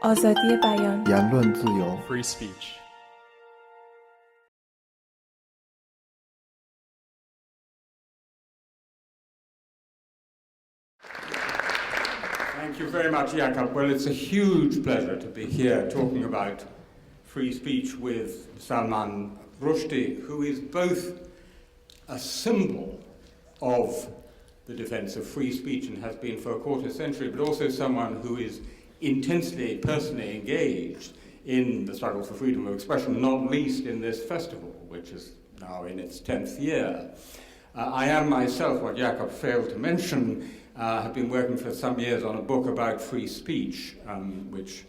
آزادی بیان،言论自由 free speech. Thank you very much, Jakob. Well, it's a huge pleasure to be here talking about free speech with Salman Rushdie, who is both a symbol of the defense of free speech and has been for a quarter century, but also someone who is intensely, personally engaged in the struggle for freedom of expression, not least in this festival, which is now in its 10th year. I am myself, what Jakob failed to mention, have been working for some years on a book about free speech, which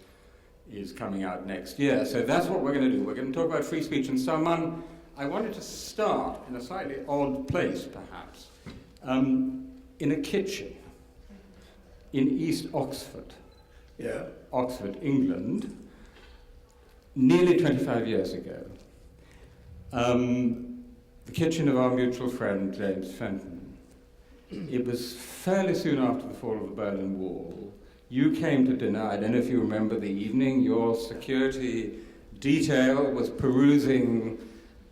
is coming out next year. So that's what we're going to do. We're going to talk about free speech. And Salman, I wanted to start in a slightly odd place, perhaps, in a kitchen in East Oxford, Oxford, England, nearly 25 years ago. The kitchen of our mutual friend, James Fenton. It was fairly soon after the fall of the Berlin Wall. You came to dinner. I don't know if you remember the evening. Your security detail was perusing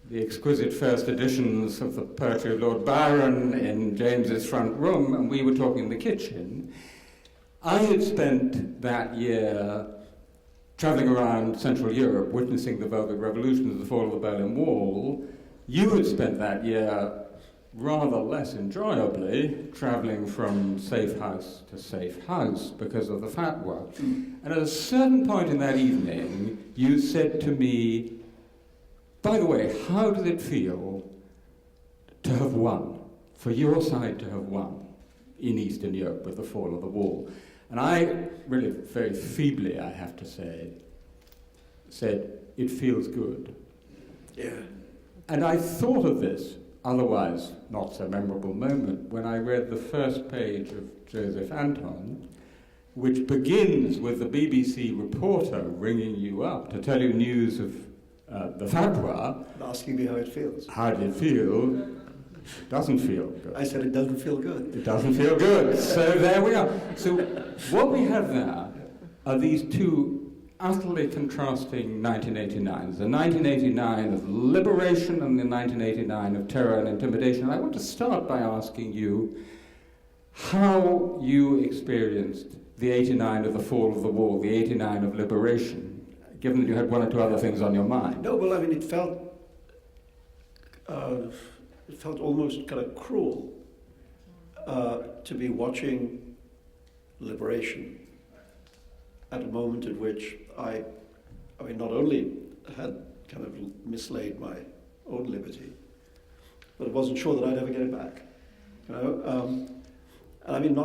the exquisite first editions of the poetry of Lord Byron in James's front room, and we were talking in the kitchen. I had spent that year traveling around Central Europe, witnessing the Velvet Revolution and the fall of the Berlin Wall. You had spent that year rather less enjoyably, traveling from safe house to safe house because of the fatwa. And at a certain point in that evening, you said to me, by the way, how did it feel to have won, for your side to have won in Eastern Europe with the fall of the wall? And I, really very feebly, I have to say, said, it feels good. Yeah. And I thought of this otherwise not so memorable moment when I read the first page of Joseph Anton, which begins with the BBC reporter ringing you up to tell you news of the fatwa. And asking me how it feels. How did it feel? It doesn't feel good. I said it doesn't feel good. It doesn't feel good. So there we are. So what we have there are these two utterly contrasting 1989s, the 1989 of liberation and the 1989 of terror and intimidation. And I want to start by asking you how you experienced the 89 of the fall of the wall, the 89 of liberation, given that you had one or two other things on your mind. No, well, I mean, it felt almost kind of cruel to be watching liberation at a moment in which I mean, not only had kind of mislaid my own liberty, but I wasn't sure that I'd ever get it back. You know, and I mean,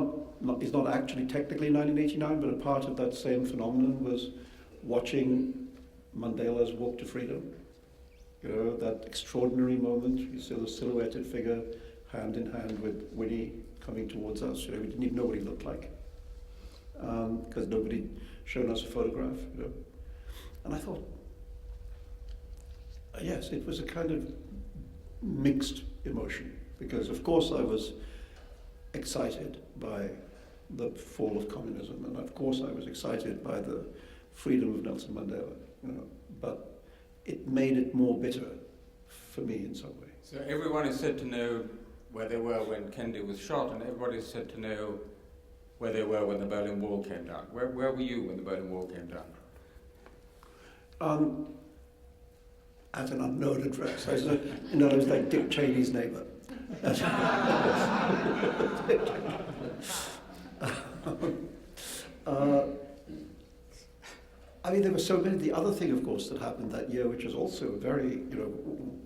it's not actually technically 1989, but a part of that same phenomenon was watching Mandela's walk to freedom. You know, that extraordinary moment. You see the silhouetted figure, hand in hand with Winnie coming towards us. You know, we didn't even know what he looked like because nobody shown us a photograph, you know. And I thought, yes, it was a kind of mixed emotion, because of course I was excited by the fall of communism, and of course I was excited by the freedom of Nelson Mandela, you know, but it made it more bitter for me in some way. So everyone is said to know where they were when Kennedy was shot, and everybody is said to know where they were when the Berlin Wall came down. Where were you when the Berlin Wall came down? At an unknown address. I was like Dick Cheney's neighbour. I mean, there were so many. The other thing, of course, that happened that year, which was also a very,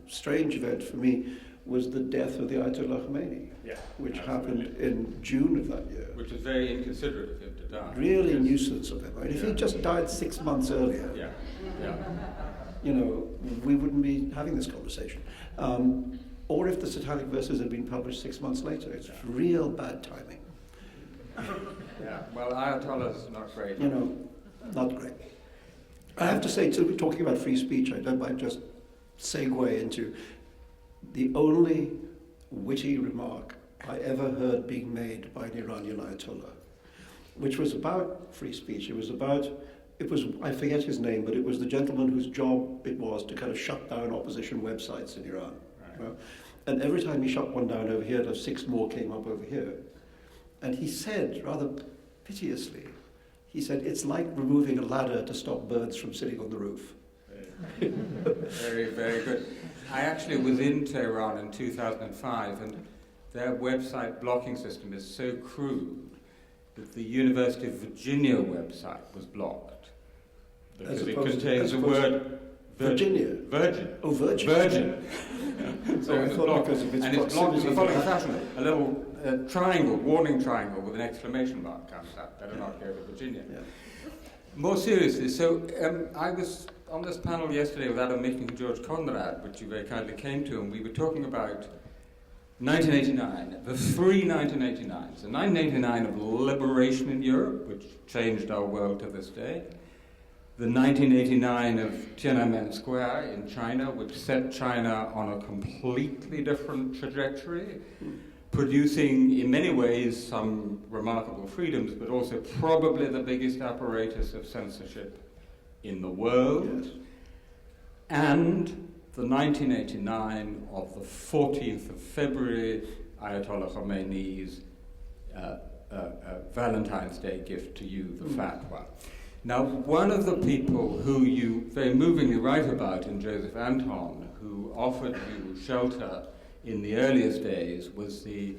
strange event for me, was the death of the Ayatollah Khomeini, which happened in June of that year. Which was very inconsiderate of him to die. Really a nuisance of him. I mean, if he just died 6 months earlier, we wouldn't be having this conversation. Or if the Satanic Verses had been published 6 months later. It's real bad timing. Well, Ayatollah's not great. Not great. I have to say, too, talking about free speech, I don't mind just segue into the only witty remark I ever heard being made by an Iranian Ayatollah, which was about free speech. It was about it was, I forget his name, but it was the gentleman whose job it was to kind of shut down opposition websites in Iran. Right. You know? And every time he shut one down over here, 6 more came up over here. And he said, rather piteously, he said, it's like removing a ladder to stop birds from sitting on the roof. Very, very good. I actually was in Tehran in 2005, and their website blocking system is so crude that the University of Virginia website was blocked because it contains the word Virginia. Virgin. Oh, Virgin. Virgin. So it's blocked, because of its and it's blocked in the following proximity. fashion: a little triangle, warning triangle with an exclamation mark comes up. Better not go to Virginia. Yeah. More seriously, so I was on this panel yesterday with Adam Michnik and George Conrad, which you very kindly came to, and we were talking about 1989, the three 1989s. The 1989 of liberation in Europe, which changed our world to this day. The 1989 of Tiananmen Square in China, which set China on a completely different trajectory, producing in many ways some remarkable freedoms, but also probably the biggest apparatus of censorship in the world. Yes. And the 1989 of the 14th of February, Ayatollah Khomeini's Valentine's Day gift to you, the fatwa. Now, one of the people who you very movingly write about in Joseph Anton, who offered you shelter in the earliest days, was the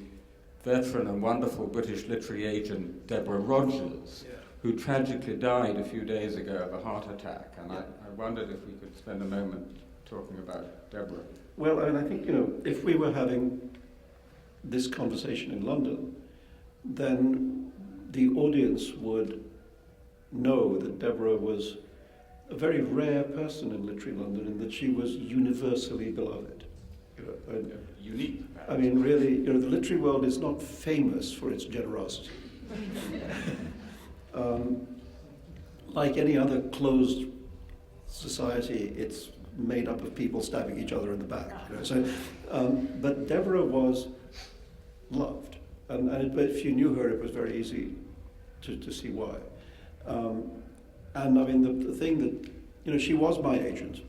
veteran and wonderful British literary agent Deborah Rogers, who tragically died a few days ago of a heart attack. And I wondered if we could spend a moment talking about Deborah. Well, I mean, I think, if we were having this conversation in London, then the audience would know that Deborah was a very rare person in literary London in that she was universally beloved. Unique. I mean, really, the literary world is not famous for its generosity. Like any other closed society, it's made up of people stabbing each other in the back. But Deborah was loved, and if you knew her, it was very easy to see why. And I mean, the thing that, she was my agent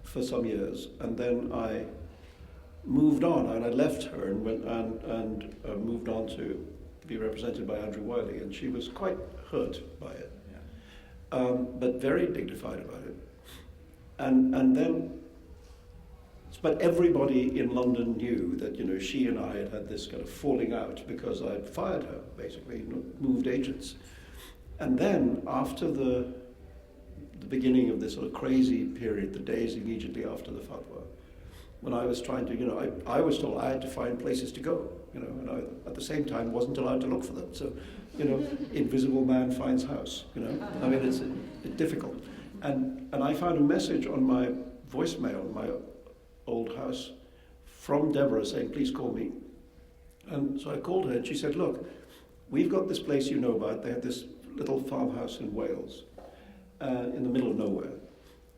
for some years, and then I moved on, and I left her and went and moved on to be represented by Andrew Wiley, and she was quite hurt by it, but very dignified about it. And then, but everybody in London knew that, she and I had this kind of falling out because I'd fired her, basically, moved agents. And then, after the beginning of this sort of crazy period, the days immediately after the fatwa, when I was trying to, I was told I had to find places to go, and I, at the same time, wasn't allowed to look for them. So, invisible man finds house, I mean, it's difficult. And I found a message on my voicemail, my old house, from Deborah saying, please call me. And so I called her, and she said, look, we've got this place you know about. They had this little farmhouse in Wales, in the middle of nowhere.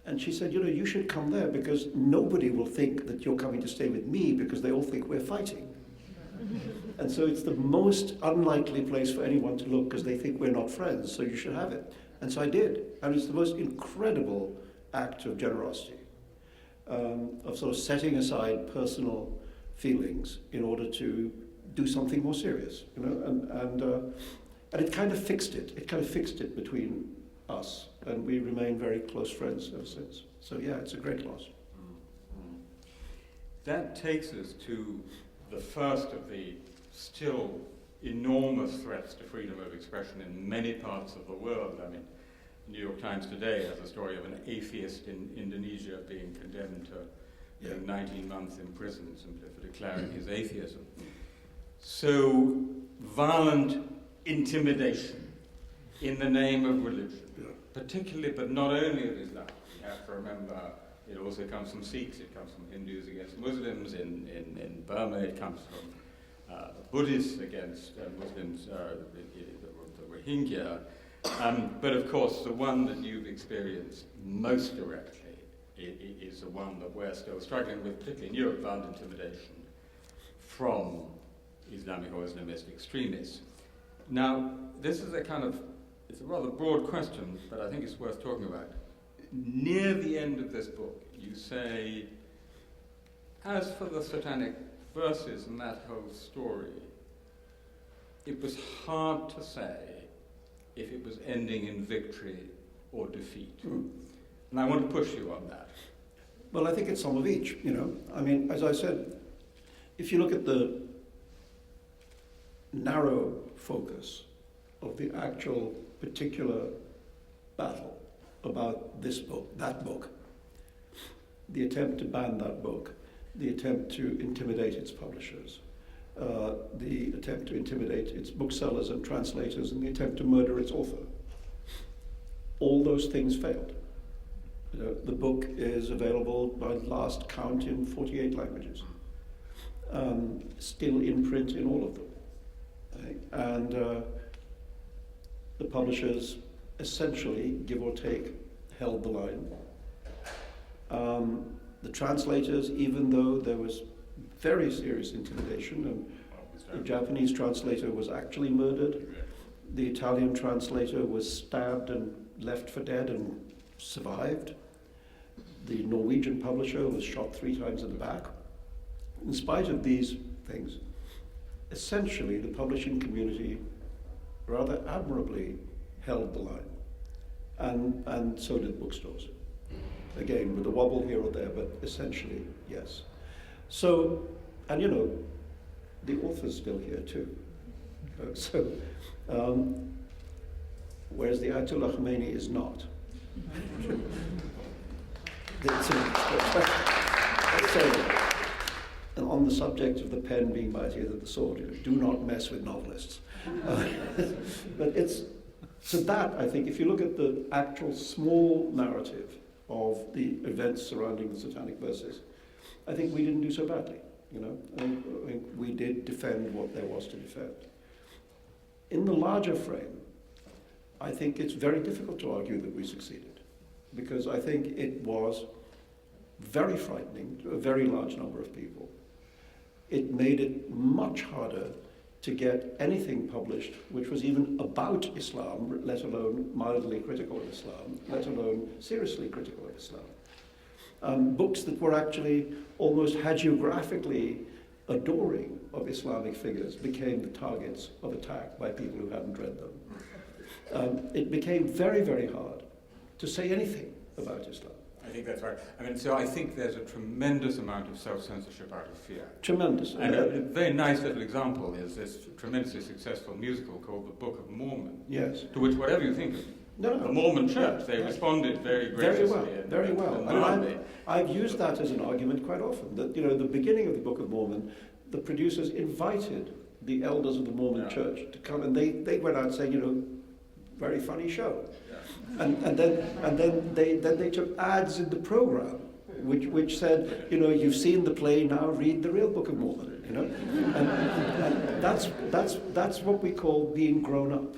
And she said, you should come there because nobody will think that you're coming to stay with me because they all think we're fighting. And so it's the most unlikely place for anyone to look because they think we're not friends, so you should have it. And so I did. And it's the most incredible act of generosity, of sort of setting aside personal feelings in order to do something more serious, and it kind of fixed it. It kind of fixed it between us, and we remain very close friends ever since. So yeah, it's a great loss. Mm-hmm. That takes us to the first of the still enormous threats to freedom of expression in many parts of the world. I mean, New York Times today has a story of an atheist in Indonesia being condemned to 19 months in prison simply for declaring his atheism. So, violent intimidation in the name of religion, particularly, but not only of Islam. We have to remember it also comes from Sikhs, it comes from Hindus against Muslims in Burma, it comes from Buddhists against Muslims, the Rohingya. But of course, the one that you've experienced most directly is the one that we're still struggling with, particularly in Europe, violent intimidation from Islamic or Islamist extremists. Now, this is a kind of it's a rather broad question, but I think it's worth talking about. Near the end of this book, you say, as for the satanic verses and that whole story, it was hard to say if it was ending in victory or defeat. And I want to push you on that. Well, I think it's some of each, you know. I mean, as I said, if you look at the narrow focus of the actual particular battle about this book, that book, the attempt to ban that book, the attempt to intimidate its publishers, the attempt to intimidate its booksellers and translators, and the attempt to murder its author. All those things failed. You know, the book is available by last count in 48 languages, still in print in all of them. And the publishers essentially, give or take, held the line. The translators, even though there was very serious intimidation, and the Japanese translator was actually murdered, the Italian translator was stabbed and left for dead and survived. The Norwegian publisher was shot 3 times in the back. In spite of these things, essentially the publishing community rather admirably held the line. And so did bookstores. Again, with a wobble here or there, but essentially, yes. So, and you know, the author's still here too. Whereas the Ayatollah Khomeini is not. And on the subject of the pen being mightier than the sword, you know, do not mess with novelists. But it's, so that, I think, if you look at the actual small narrative of the events surrounding the Satanic Verses, I think we didn't do so badly, you know. I think we did defend what there was to defend. In the larger frame, I think it's very difficult to argue that we succeeded, because I think it was very frightening to a very large number of people. It made it much harder to get anything published which was even about Islam, let alone mildly critical of Islam, let alone seriously critical of Islam. Books that were actually almost hagiographically adoring of Islamic figures became the targets of attack by people who hadn't read them. It became very, very hard to say anything about Islam. I think that's right. I mean, so I think there's a tremendous amount of self-censorship out of fear. Tremendous. And a very nice little example is this tremendously successful musical called The Book of Mormon. Yes. To which, whatever you think of the Mormon Church, they responded very graciously. Very well. And I've used that as an argument quite often, that, you know, the beginning of the Book of Mormon, the producers invited the elders of the Mormon Church to come, and they went out saying, you know, very funny show. And then they took ads in the program, which said, you know, you've seen the play, now read the real Book of Mormon, you know, and that's what we call being grown up.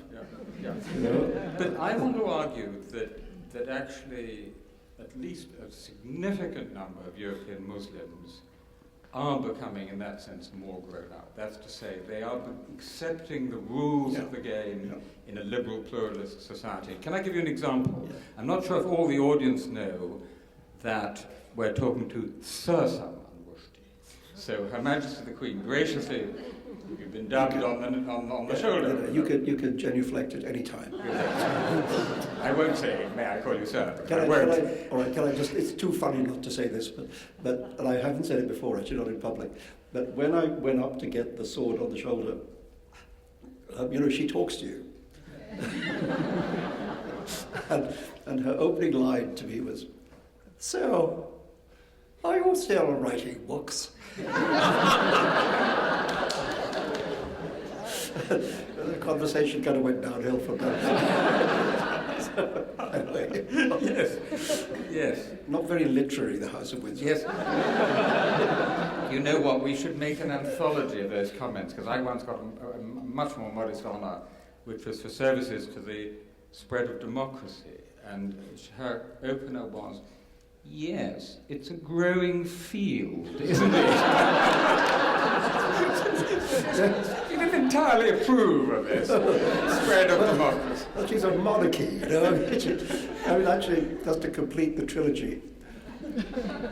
Yeah. You know? But I want to argue that actually at least a significant number of European Muslims are becoming, in that sense, more grown up. That's to say, they are accepting the rules of the game in a liberal, pluralist society. Can I give you an example? Yeah. I'm not sure if all the audience know that we're talking to Sir Salman Rushdie. So Her Majesty the Queen graciously, you've been dabbed on the shoulder. You could genuflect at any time. I won't say, may I call you sir? Can I just, it's too funny not to say this, but and I haven't said it before, actually not in public, but when I went up to get the sword on the shoulder, you know, she talks to you. and her opening line to me was, "So, are you still writing books?" The conversation kind of went downhill from there. So, anyway. Yes. Not very literary, the House of Windsor. Yes. You know what? We should make an anthology of those comments, because I once got a much more modest honour, which was for services to the spread of democracy, and her opener was, "Yes, it's a growing field, isn't it?" You didn't entirely approve of this spread of democracy. She's a monarchy, you know. I mean, actually, just to complete the trilogy.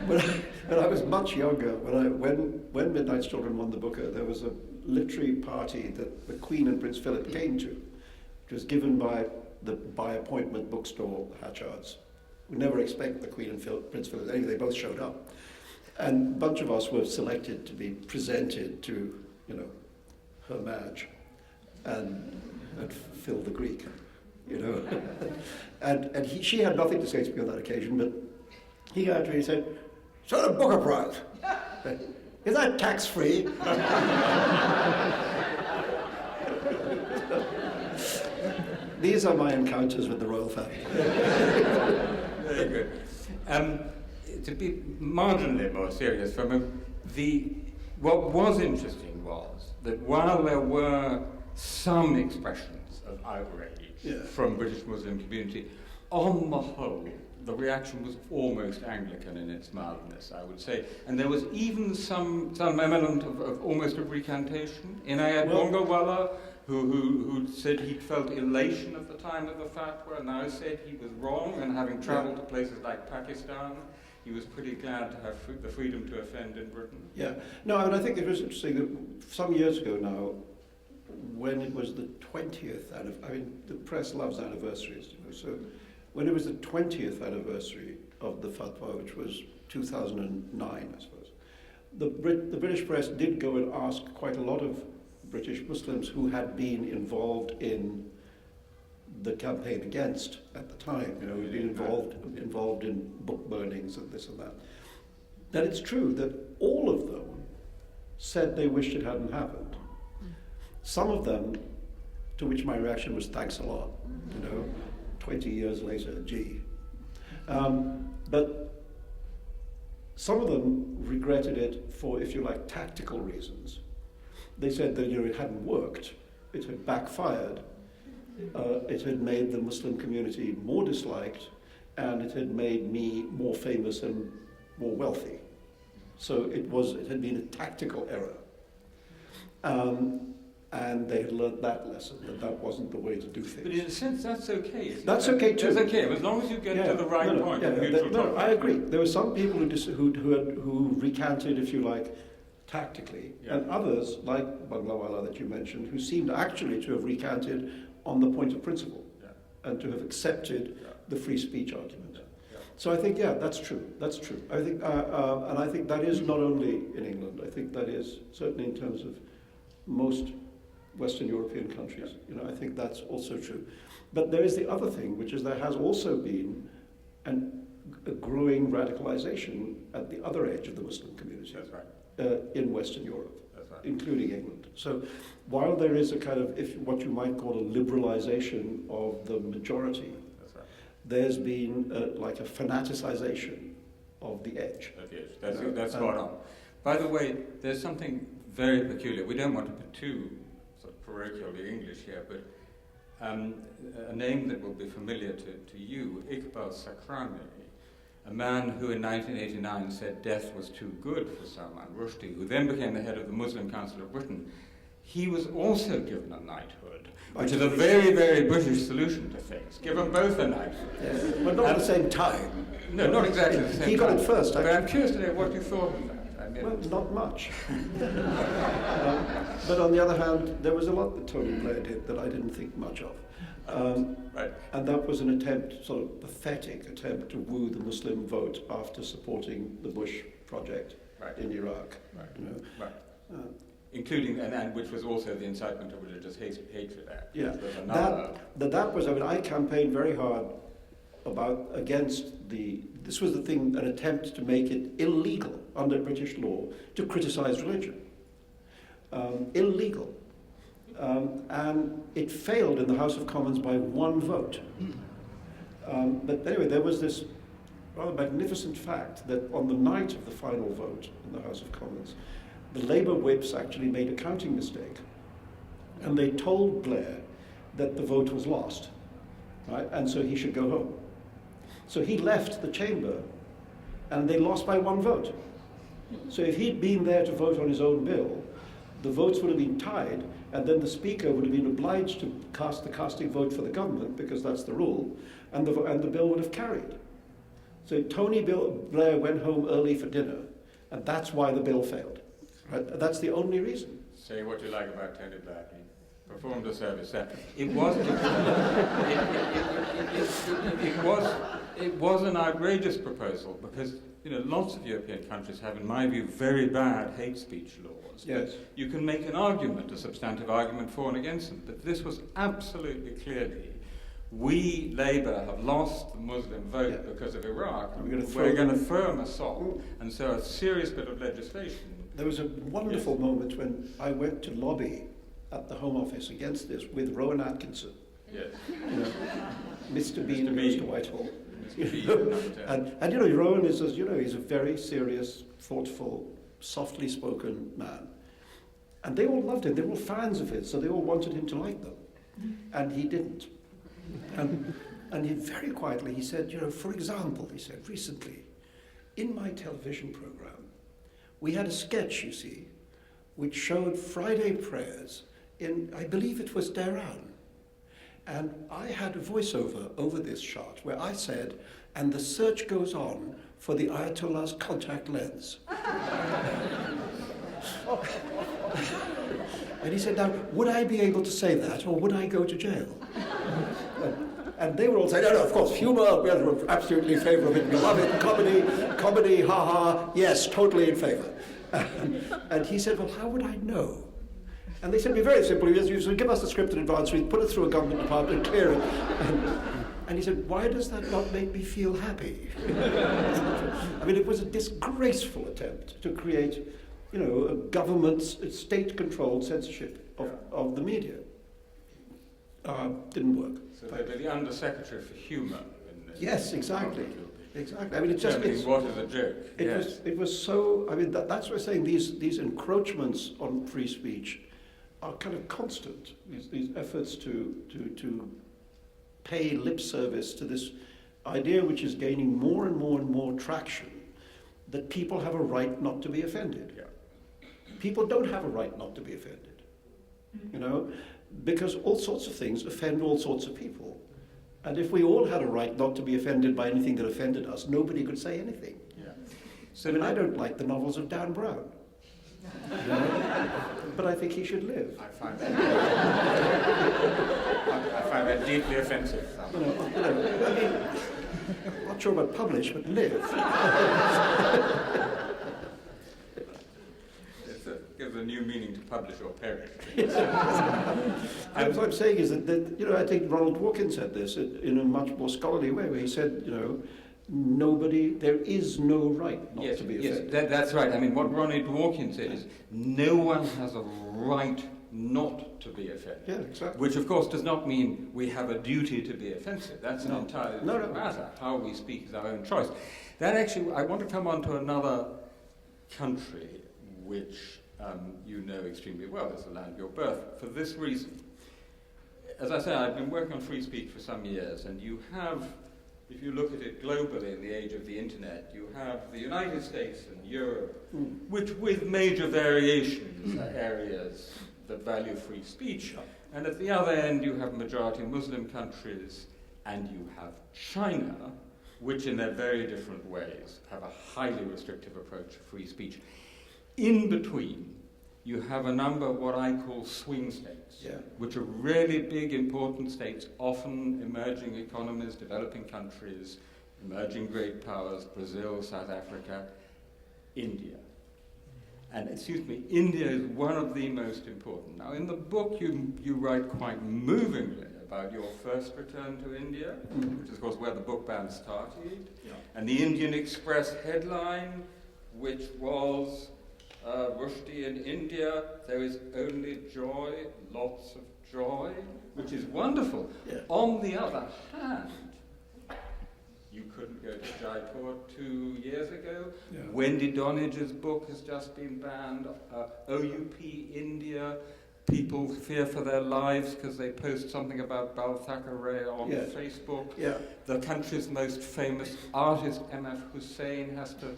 When I was much younger, when Midnight's Children won the Booker, there was a literary party that the Queen and Prince Philip came to. It was given by the by-appointment bookstore Hatchards. We never expect the Queen and Prince Philip. Anyway, they both showed up. And a bunch of us were selected to be presented to, you know, Her Madge and Phil the Greek, you know. and she had nothing to say to me on that occasion, but he actually said, "So the Booker Prize, is that tax-free?" These are my encounters with the royal family. Very good. To be marginally more serious, what was interesting was that while there were some expressions of outrage from British Muslim community, on the whole, the reaction was almost Anglican in its mildness, I would say. And there was even some element of almost a recantation. Inayat Bongawala, who said he'd felt elation at the time of the fatwa, now said he was wrong, and having travelled to places like Pakistan, he was pretty glad to have the freedom to offend in Britain. Yeah. No, I mean, I think it was interesting that some years ago now, when it was the 20th I mean, the press loves anniversaries, you know, so when it was the 20th anniversary of the fatwa, which was 2009, I suppose, the British press did go and ask quite a lot of British Muslims who had been involved in the campaign against at the time, you know, who'd been involved in book burnings and this and that. That it's true that all of them said they wished it hadn't happened. Some of them, to which my reaction was thanks a lot, you know, 20 years later, gee. But some of them regretted it for, if you like, tactical reasons. They said that, you know, it hadn't worked, it had backfired, it had made the Muslim community more disliked, and it had made me more famous and more wealthy. So it had been a tactical error. And they had learned that lesson, that wasn't the way to do things. But in a sense, that's okay. That's okay too. That's okay, as long as you get to the right point. I agree. There were some people who recanted, if you like, tactically, and others, like Banglawala that you mentioned, who seemed actually to have recanted on the point of principle and to have accepted the free speech argument. So I think, that's true. That's true. I think, and I think that is not only in England. I think that is certainly in terms of most Western European countries. You know, I think that's also true. But there is the other thing, which is there has also been a growing radicalization at the other edge of the Muslim community. That's right. In Western Europe, right. Including England. So while there is a kind of, what you might call a liberalization of the majority, that's right. There's been like a fanaticization of the edge. That's spot on. By the way, there's something very peculiar. We don't want to be too sort of parochially English here, but a name that will be familiar to you, Iqbal Sakrani, a man who in 1989 said death was too good for Salman Rushdie, who then became the head of the Muslim Council of Britain. He was also given a knighthood, which is a very, very British solution to things. Give them both a knighthood. Yes, but not at the same time. No, not exactly the same time. He got it first. But I'm curious to know what you thought of that. Well, not much. But on the other hand, there was a lot that Tony Blair did that I didn't think much of. Right. And that was an attempt, sort of pathetic attempt, to woo the Muslim vote after supporting the Bush project in Iraq. Right. You know? Right. Including, and which was also the incitement of religious hatred act. Yeah. That was, I mean, I campaigned very hard this was the thing, an attempt to make it illegal under British law to criticize religion. Illegal. And it failed in the House of Commons by one vote. But anyway, there was this rather magnificent fact that on the night of the final vote in the House of Commons, the Labour whips actually made a counting mistake. And they told Blair that the vote was lost, right? And so he should go home. So he left the chamber, and they lost by one vote. So if he'd been there to vote on his own bill, the votes would have been tied, and then the Speaker would have been obliged to cast the casting vote for the government, because that's the rule, and the bill would have carried. So Tony Blair went home early for dinner, and that's why the bill failed. Right? That's the only reason. Say what you like about Tony Blair. He performed a service there. It was an outrageous proposal because lots of European countries have, in my view, very bad hate speech laws. Yes. You can make an argument, a substantive argument for and against them, but this was absolutely clearly, we, Labour, have lost the Muslim vote because of Iraq. We're going to throw them a song. And so a serious bit of legislation. There was a wonderful moment when I went to lobby at the Home Office against this with Rowan Atkinson. Yes. Mr. Bean goes to Whitehall. And Rowan Rowan is, he's a very serious, thoughtful, softly spoken man. And they all loved him. They were all fans of his, so they all wanted him to like them. And he didn't. And he very quietly, he said, for example, he said, recently, in my television program, we had a sketch, you see, which showed Friday prayers in, I believe it was Tehran. And I had a voiceover over this shot where I said, and the search goes on for the Ayatollah's contact lens. And he said, now, would I be able to say that, or would I go to jail? And they were all saying, no, of course, humour, we're absolutely in favour of it, we love it, comedy, ha-ha, yes, totally in favour. And he said, well, how would I know? And they said, it'd be very simple, you should give us the script in advance, we'd put it through a government department and clear it. And he said, why does that not make me feel happy? I mean, it was a disgraceful attempt to create, a government, state-controlled censorship of the media. Didn't work. So they were the Undersecretary for Humour. Yes, exactly. Exactly. I mean, what is a joke? It was so. I mean, that's what we're saying. These encroachments on free speech are kind of constant. These efforts to pay lip service to this idea, which is gaining more and more and more traction, that people have a right not to be offended. Yeah. People don't have a right not to be offended. Because all sorts of things offend all sorts of people. And if we all had a right not to be offended by anything that offended us, nobody could say anything. Yeah. So, I don't like the novels of Dan Brown. But I think he should live. I find that deeply offensive. I mean, I'm not sure about publish, but live. Gives a new meaning to publish or perish. And what I'm saying is that I think Ronald Dworkin said this in a much more scholarly way, where he said, there is no right not to be offended. Yes, that's right. I mean, what Ronald Dworkin said is, no one has a right not to be offended. Yeah, exactly. Which, of course, does not mean we have a duty to be offensive. That's an entirely different matter. How we speak is our own choice. That actually, I want to come on to another country which you know extremely well as the land of your birth, for this reason. As I say, I've been working on free speech for some years, and you have, if you look at it globally in the age of the internet, you have the United States and Europe, which with major variations are areas that value free speech, and at the other end you have majority Muslim countries, and you have China, which in their very different ways have a highly restrictive approach to free speech. In between, you have a number of what I call swing states, which are really big, important states, often emerging economies, developing countries, emerging great powers, Brazil, South Africa, India. And India is one of the most important. Now, in the book, you write quite movingly about your first return to India, which is, of course, where the book ban started, and the Indian Express headline, which was Rushdie in India, there is only joy, lots of joy, which is wonderful. Yeah. On the other hand, you couldn't go to Jaipur 2 years ago. Yeah. Wendy Donage's book has just been banned. OUP India, people fear for their lives because they post something about Bal Thackeray on Facebook. Yeah. The country's most famous artist, M.F. Hussain, has to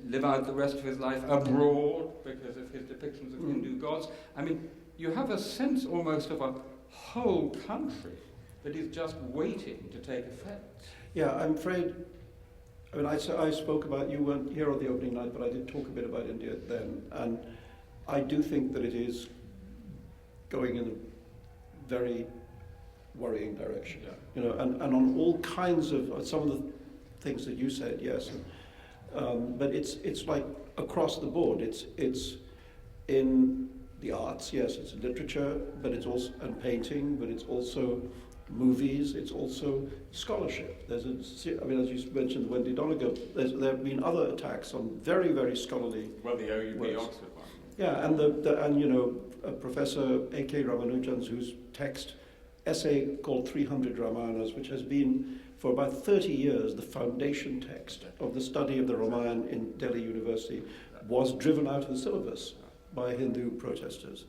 live out the rest of his life abroad because of his depictions of Hindu gods. I mean, you have a sense almost of a whole country that is just waiting to take effect. Yeah, I'm afraid. I mean, I spoke about, you weren't here on the opening night, but I did talk a bit about India then, and I do think that it is going in a very worrying direction. Yeah. You know, and on all kinds of some of the things that you said, yes, but it's like across the board. It's in the arts, yes, it's literature, but it's also and painting, but it's also movies, it's also scholarship. I mean, as you mentioned, Wendy Donegal, there have been other attacks on very, very scholarly. Well, the OUP works. Oxford one. Yeah, and you know, Professor A.K. Ramanujan's whose essay called 300 Ramayanas, which has been for about 30 years the foundation text of the study of the Ramayana in Delhi University, was driven out of the syllabus by Hindu protesters.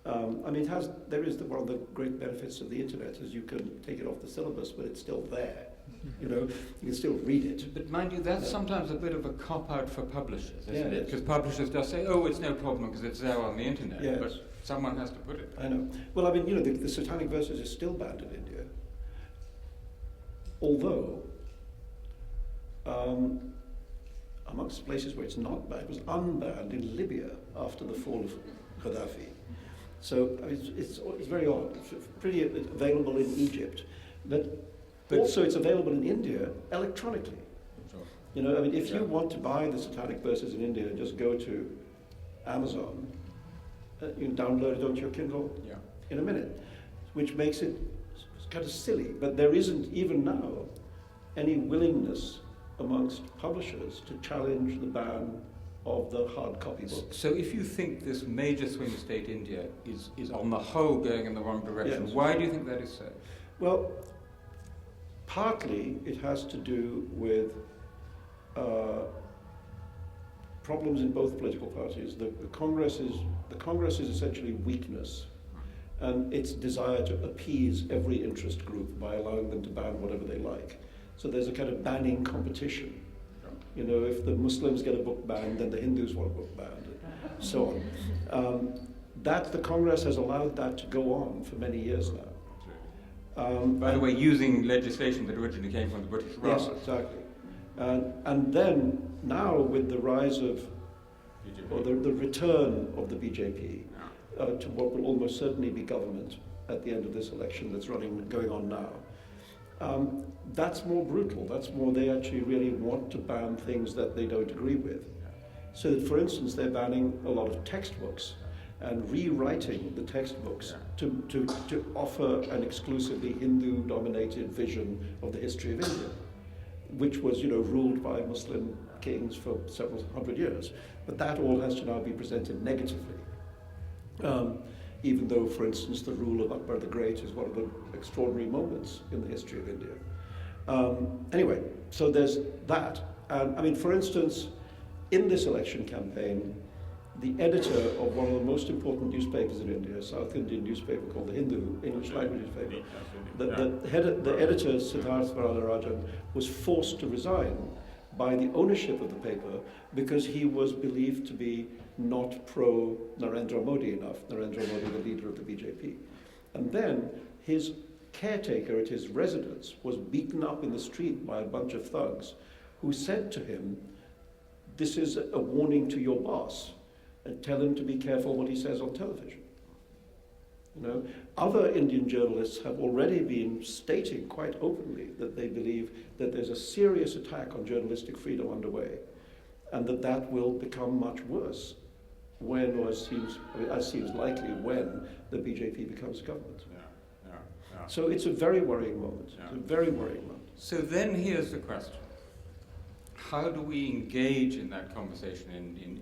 I mean, there is one of the great benefits of the internet is you can take it off the syllabus, but it's still there. You know, you can still read it. But mind you, that's sometimes a bit of a cop-out for publishers, isn't it? Yes. Because publishers just say, oh, it's no problem because it's there on the internet. Yes. But someone has to put it there. I know. Well, I mean, you know, the Satanic Verses is still banned in India. Although, amongst places where it's not banned, it was unbanned in Libya after the fall of Gaddafi. So I mean, it's very odd. It's pretty available in Egypt, but also it's available in India electronically. Sure. You know, I mean, if you want to buy the Satanic Verses in India, just go to Amazon. You can download it onto your Kindle in a minute, which makes it kind of silly. But there isn't even now any willingness amongst publishers to challenge the ban of the hard copy books. So if you think this major swing state, India, is on the whole going in the wrong direction, Yes. why do you think that is so? Well, partly it has to do with problems in both political parties. The Congress is essentially weakness, and its desire to appease every interest group by allowing them to ban whatever they like. So there's a kind of banning competition. You know, if the Muslims get a book banned, then the Hindus want a book banned, and so on. That the Congress has allowed that to go on for many years now. By the way, using legislation that originally came from the British Raj. Yes, exactly. And then now with the rise of, or the return of the BJP to what will almost certainly be government at the end of this election that's going on now, that's more brutal. That's more, they actually really want to ban things that they don't agree with. So that, for instance, they're banning a lot of textbooks and rewriting the textbooks to offer an exclusively Hindu-dominated vision of the history of India, which was, you know, ruled by Muslim kings for several hundred years. But that all has to now be presented negatively. Even though, for instance, the rule of Akbar the Great is one of the extraordinary moments in the history of India. Anyway, so there's that. I mean, for instance, in this election campaign, the editor of one of the most important newspapers in India, a South Indian newspaper called the Hindu, English language newspaper, the editor, Siddharth Varadarajan, was forced to resign by the ownership of the paper because he was believed to be not pro-Narendra Modi enough, Narendra Modi, the leader of the BJP. And then his caretaker at his residence was beaten up in the street by a bunch of thugs who said to him, "This is a warning to your boss, and tell him to be careful what he says on television." You know, other Indian journalists have already been stating quite openly that they believe that there's a serious attack on journalistic freedom underway, and that will become much worse when, or as seems likely, when the BJP becomes government. So it's a very worrying moment. It's a very worrying moment. So then here's the question. How do we engage in that conversation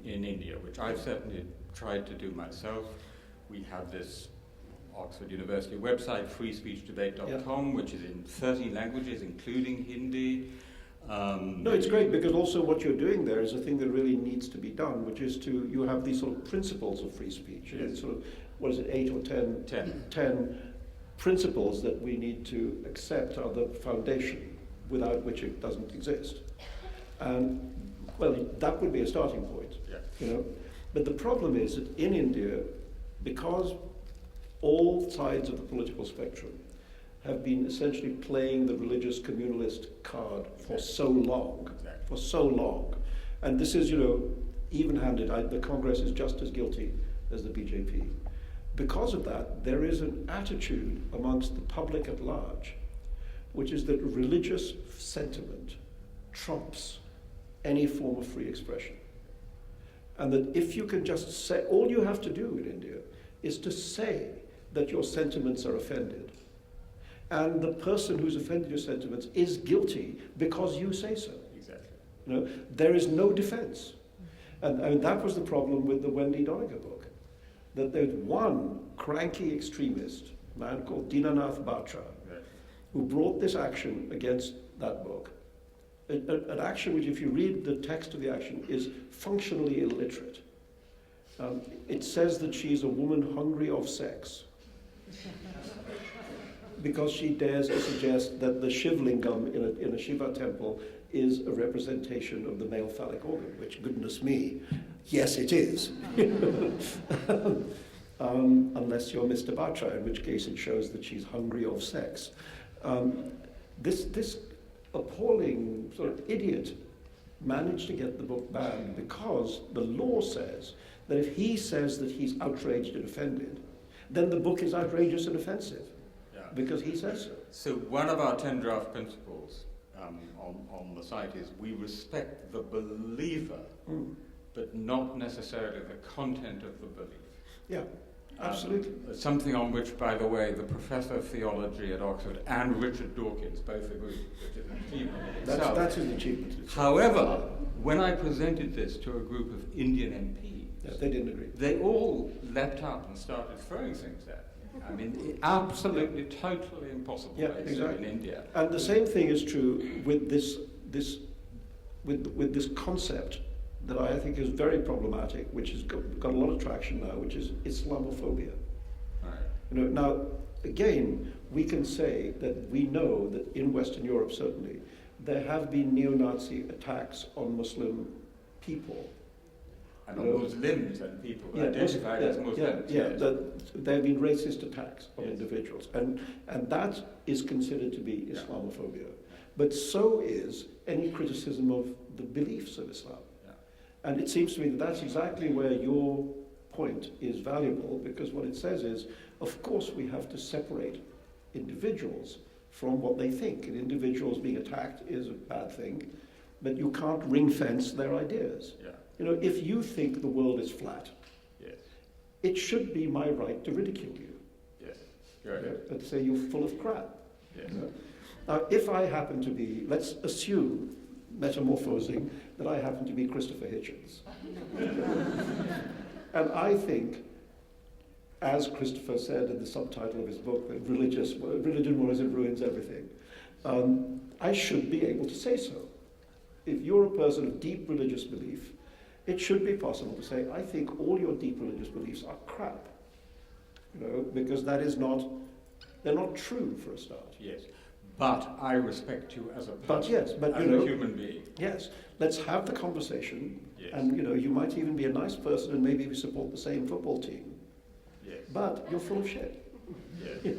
in India, which I've certainly tried to do myself? We have this Oxford University website, freespeechdebate.com, which is in 30 languages, including Hindi. No, it's great, because also what you're doing there is a thing that really needs to be done, which is you have these sort of principles of free speech. Yes. Sort of, what is it, 8 or 10? 10 principles that we need to accept are the foundation, without which it doesn't exist. And, well, that would be a starting point, you know. But the problem is that in India, because all sides of the political spectrum have been essentially playing the religious communalist card for so long, And this is, even-handed. The Congress is just as guilty as the BJP. Because of that, there is an attitude amongst the public at large, which is that religious sentiment trumps any form of free expression. And that if you can just say, all you have to do in India is to say that your sentiments are offended, and the person who's offended your sentiments is guilty because you say so. Exactly. There is no defense. And that was the problem with the Wendy Doniger book. That there's one cranky extremist, a man called Dinanath Batra, who brought this action against that book. An action which, if you read the text of the action, is functionally illiterate. It says that she's a woman hungry of sex because she dares to suggest that the Shivlingam in a Shiva temple is a representation of the male phallic organ, which, goodness me, yes it is. Unless you're Mr. Batra, in which case it shows that she's hungry of sex. This appalling sort of idiot managed to get the book banned because the law says that if he says that he's outraged and offended, then the book is outrageous and offensive because he says so. So one of our 10 draft principles on the site is we respect the believer, but not necessarily the content of the belief. Yeah, absolutely. Something on which, by the way, the professor of theology at Oxford and Richard Dawkins both agree, which is an achievement in itself. That's an achievement. However, when I presented this to a group of Indian MPs, they didn't agree. They all leapt up and started throwing things at me. I mean, absolutely, totally impossible in India. And the same thing is true with this concept that I think is very problematic, which has got a lot of traction now, which is Islamophobia. Right. Now, again, we can say that we know that in Western Europe, certainly, there have been neo-Nazi attacks on Muslim people. And on Muslims and people identified as Muslims. There have been racist attacks on individuals. And that is considered to be Islamophobia. But so is any criticism of the beliefs of Islam. And it seems to me that that's exactly where your point is valuable, because what it says is, of course we have to separate individuals from what they think. And individuals being attacked is a bad thing, but you can't ring-fence their ideas. Yeah. If you think the world is flat, it should be my right to ridicule you. Yes. Right. And say you're full of crap. Yes. Now, if I happen to be, let's assume, metamorphosing, that I happen to be Christopher Hitchens. And I think, as Christopher said in the subtitle of his book, that religion was it ruins everything, I should be able to say so. If you're a person of deep religious belief, it should be possible to say, I think all your deep religious beliefs are crap. Because they're not true for a start. Yes. But I respect you as a person, as a human being. Yes. Let's have the conversation. Yes. And, you might even be a nice person and maybe we support the same football team. Yes. But you're full of shit. Yes.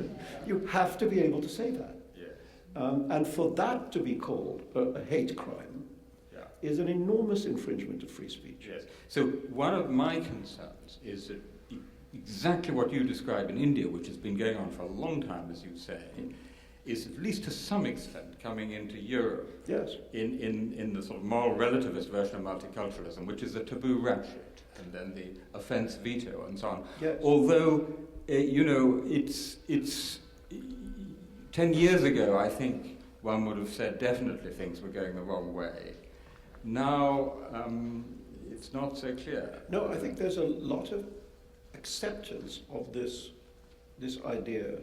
You have to be able to say that. Yes. And for that to be called a hate crime is an enormous infringement of free speech. Yes. So one of my concerns is that exactly what you describe in India, which has been going on for a long time, as you say, is at least to some extent coming into Europe. Yes. In the sort of moral relativist version of multiculturalism, which is a taboo ratchet, and then the offence veto and so on. Yes. Although, it's 10 years ago, I think one would have said definitely things were going the wrong way. Now, it's not so clear. No, I think there's a lot of acceptance of this idea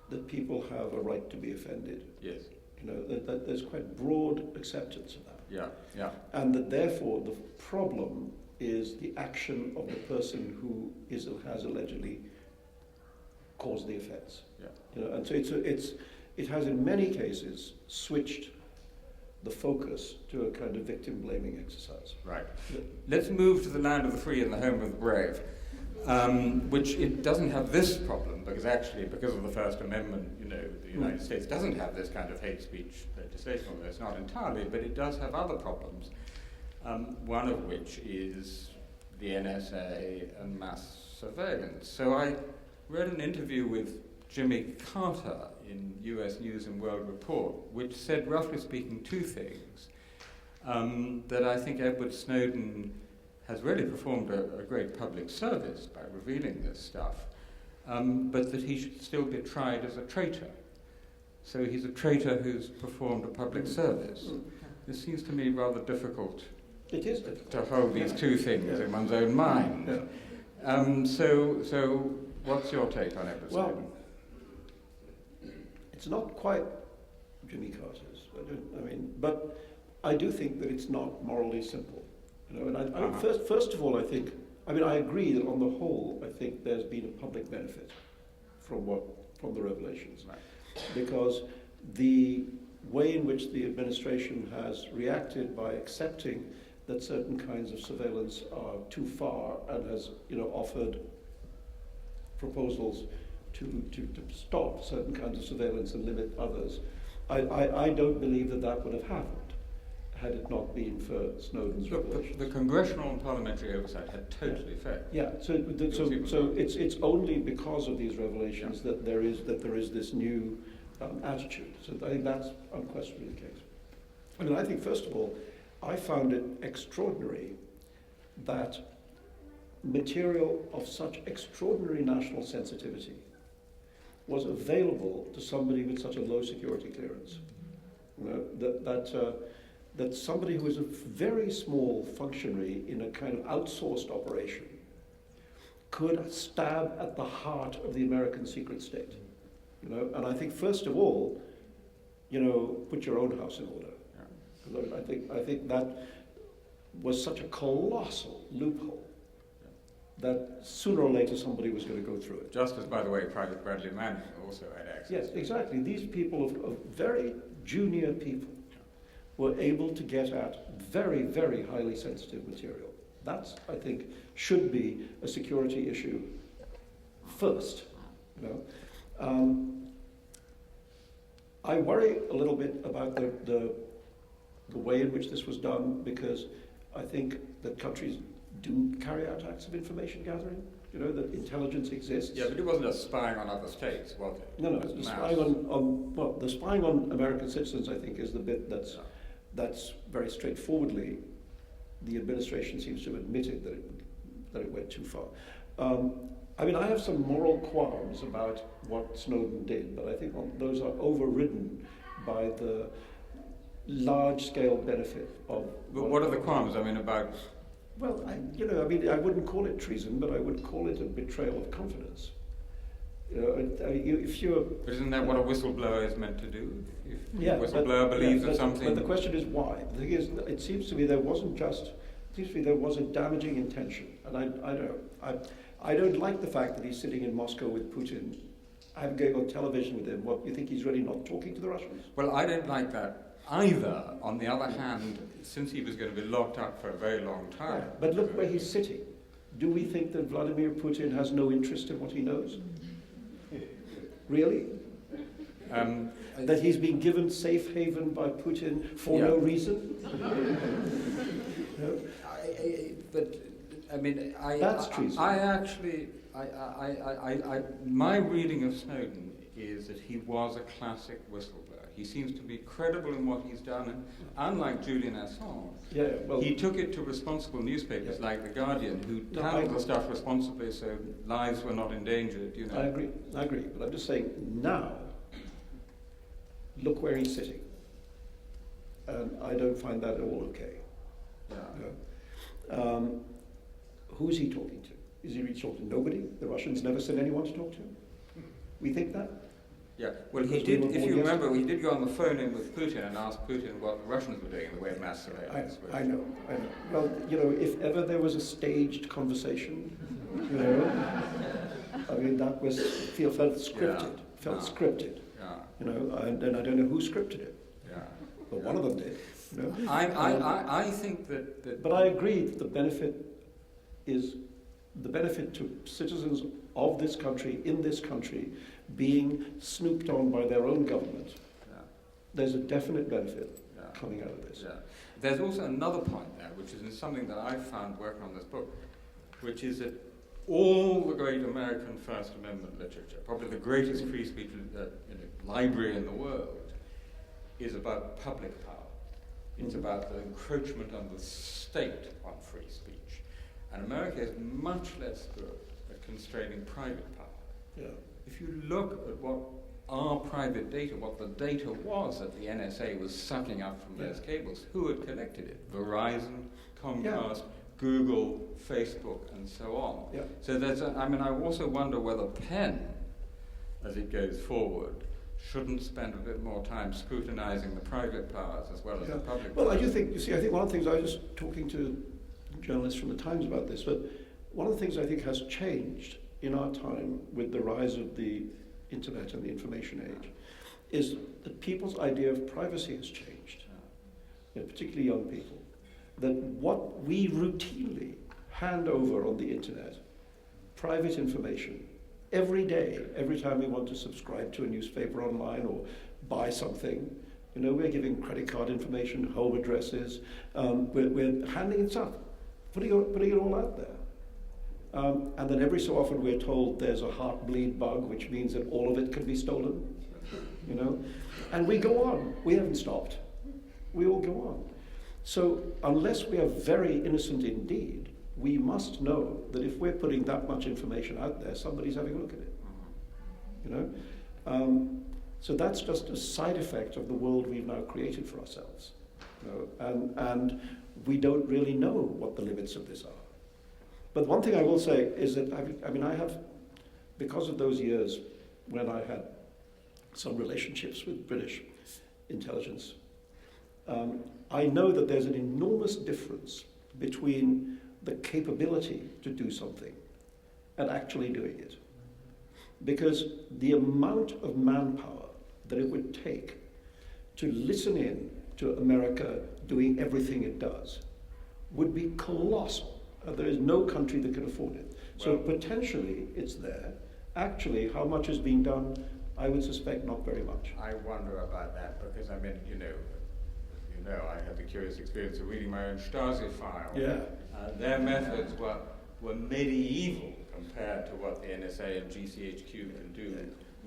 that people have a right to be offended. Yes. That there's quite broad acceptance of that. Yeah, yeah. And that therefore the problem is the action of the person who has allegedly caused the offence. Yeah. And so it has in many cases switched the focus to a kind of victim-blaming exercise. Right. Let's move to the land of the free and the home of the brave. which it doesn't have this problem, because actually, because of the First Amendment, the United States doesn't have this kind of hate speech legislation, although it's not entirely, but it does have other problems, one of which is the NSA and mass surveillance. So I read an interview with Jimmy Carter in US News and World Report, which said, roughly speaking, two things. That I think Edward Snowden has really performed a great public service by revealing this stuff, but that he should still be tried as a traitor. So he's a traitor who's performed a public service. This seems to me rather difficult. It is difficult to hold these two things in one's own mind. So what's your take on Edward Snowden? It's not quite Jimmy Carter's. But I do think that it's not morally simple. And first of all, I agree that on the whole, I think there's been a public benefit from the revelations, right. Because the way in which the administration has reacted by accepting that certain kinds of surveillance are too far and has, offered proposals to stop certain kinds of surveillance and limit others, I don't believe that would have happened had it not been for Snowden's revelations. The congressional and parliamentary oversight had totally failed. Yeah, so it's only because of these revelations that there is this new attitude. So I think that's unquestionably the case. I think first of all, I found it extraordinary that material of such extraordinary national sensitivity was available to somebody with such a low security clearance. That somebody who is a very small functionary in a kind of outsourced operation could stab at the heart of the American secret state. And I think first of all, put your own house in order. I think that was such a colossal loophole that sooner or later somebody was going to go through it. Just as, by the way, Private Bradley Manning also had access. Yes, exactly. These people, of very junior people, were able to get at very, very highly sensitive material. That's, I think, should be a security issue first. I worry a little bit about the way in which this was done, because I think that countries do carry out acts of information gathering. That intelligence exists. Yeah, but it wasn't just spying on other states, was it? No, the spying the spying on American citizens, I think, is the bit that's very straightforwardly, the administration seems to have admitted that it went too far. I have some moral qualms about what Snowden did, but I think those are overridden by the large-scale benefit of... But what are the qualms, about... Well, I wouldn't call it treason, but I would call it a betrayal of confidence. If you're... But isn't that what a whistleblower is meant to do? If a whistleblower believes in something... But the question is why? The thing is, it seems to me there was a damaging intention. And I don't like the fact that he's sitting in Moscow with Putin. I'm going on television with him. What, you think he's really not talking to the Russians? Well, I don't like that either. On the other hand, since he was going to be locked up for a very long time... Yeah, but look where he's sitting. Do we think that Vladimir Putin has no interest in what he knows? Really? That he's been given safe haven by Putin for no reason? No? That's treason. My reading of Snowden is that he was a classic whistleblower. He seems to be credible in what he's done, and unlike Julian Assange, he took it to responsible newspapers like The Guardian, who handled the stuff responsibly so lives were not endangered. I agree, but I'm just saying now, look where he's sitting. And I don't find that at all okay. Who's he talking to? Is he really talking to nobody? The Russians never sent anyone to talk to him? We think that? Yeah, well, he did, if you remember, he did go on the phone in with Putin and ask Putin what the Russians were doing in the way of mass surveillance. I know. Well, if ever there was a staged conversation, that felt scripted. Scripted. Yeah. And I don't know who scripted it. Yeah. But one of them did. I think that... But I agree that the benefit is the benefit to citizens of this country, in this country, being snooped on by their own government. Yeah. There's a definite benefit coming out of this. Yeah. There's also another point there, which is something that I found working on this book, which is that all the great American First Amendment literature, probably the greatest free speech library in the world, is about public power. It's about the encroachment on the state on free speech. And America is much less good at constraining private power. Yeah. If you look at what our private data, what the data was that the NSA was sucking up from those cables, who had collected it? Verizon, Comcast, Google, Facebook, and so on. Yeah. So I also wonder whether Penn, as it goes forward, shouldn't spend a bit more time scrutinizing the private powers as well as the public powers. Well, I do think, I think one of the things, I was just talking to journalists from the Times about this, but one of the things I think has changed in our time with the rise of the internet and the information age is that people's idea of privacy has changed, particularly young people. That what we routinely hand over on the internet, private information, every day, every time we want to subscribe to a newspaper online or buy something, we're giving credit card information, home addresses, we're handing it up, putting it all out there. And then every so often we're told there's a heartbleed bug, which means that all of it can be stolen, And we go on. We haven't stopped. We all go on. So unless we are very innocent indeed, we must know that if we're putting that much information out there, somebody's having a look at it. So that's just a side effect of the world we've now created for ourselves. And we don't really know what the limits of this are. But one thing I will say is that, I have, because of those years when I had some relationships with British intelligence, I know that there's an enormous difference between the capability to do something and actually doing it. Because the amount of manpower that it would take to listen in to America doing everything it does would be colossal. There is no country that can afford it. So potentially it's there. Actually, how much is being done, I would suspect not very much. I wonder about that because, I had the curious experience of reading my own Stasi file. Yeah. Their methods were medieval compared to what the NSA and GCHQ can do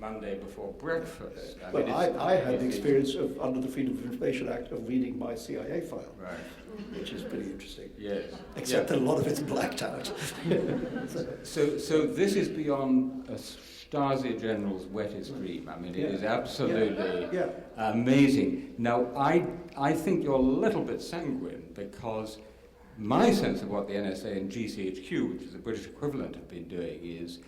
Monday before breakfast. I had the experience of, under the Freedom of Information Act, of reading my CIA file, which is pretty interesting. Yes. Except that a lot of it's blacked out. So this is beyond a Stasi general's wettest dream. It is absolutely amazing. Now, I think you're a little bit sanguine because my sense of what the NSA and GCHQ, which is the British equivalent, have been doing is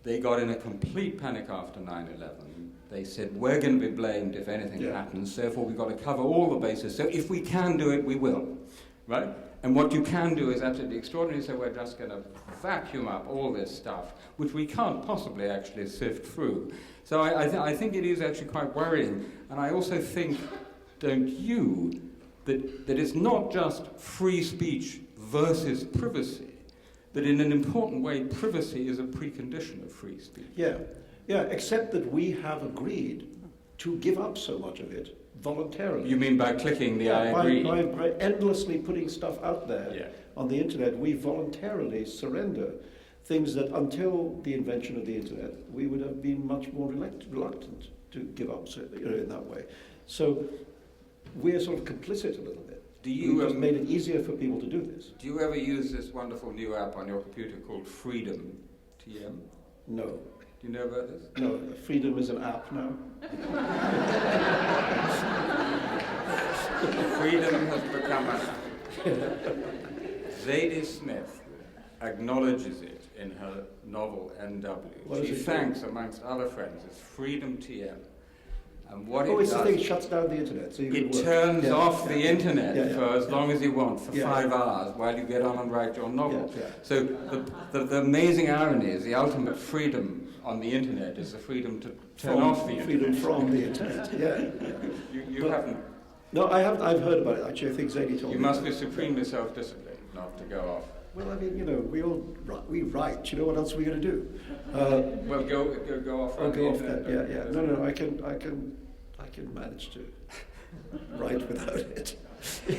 they got in a complete panic after 9/11. They said, we're going to be blamed if anything happens, therefore we've got to cover all the bases. So if we can do it, we will. Right? And what you can do is absolutely extraordinary, so we're just going to vacuum up all this stuff, which we can't possibly actually sift through. So I think it is actually quite worrying. And I also think, don't you, that it's not just free speech versus privacy, that in an important way, privacy is a precondition of free speech. Yeah, except that we have agreed to give up so much of it voluntarily. You mean by clicking the I agree? By endlessly putting stuff out there on the internet, we voluntarily surrender things that until the invention of the internet, we would have been much more reluctant to give up in that way. So we're sort of complicit a little bit. We've just made it easier for people to do this. Do you ever use this wonderful new app on your computer called Freedom TM? No. Do you know about this? No, Freedom is an app now. Freedom has become an app. Zadie Smith acknowledges it in her novel NW. She thanks, amongst other friends, it's Freedom TM. And what it's the thing that shuts down the internet. So it turns off the internet for as long as you want, for 5 hours, while you get on and write your novel. So the amazing irony is the ultimate freedom on the internet is the freedom to turn off the internet. Freedom from the internet, You haven't... No, I haven't. I've heard about it, actually. I think Zadie told me. You must be supremely self-disciplined not to go off. Well, I mean, you know, we write. You know, what else are we going to do? Well, go off. I'll go off that. Yeah. No. I can manage to write without it.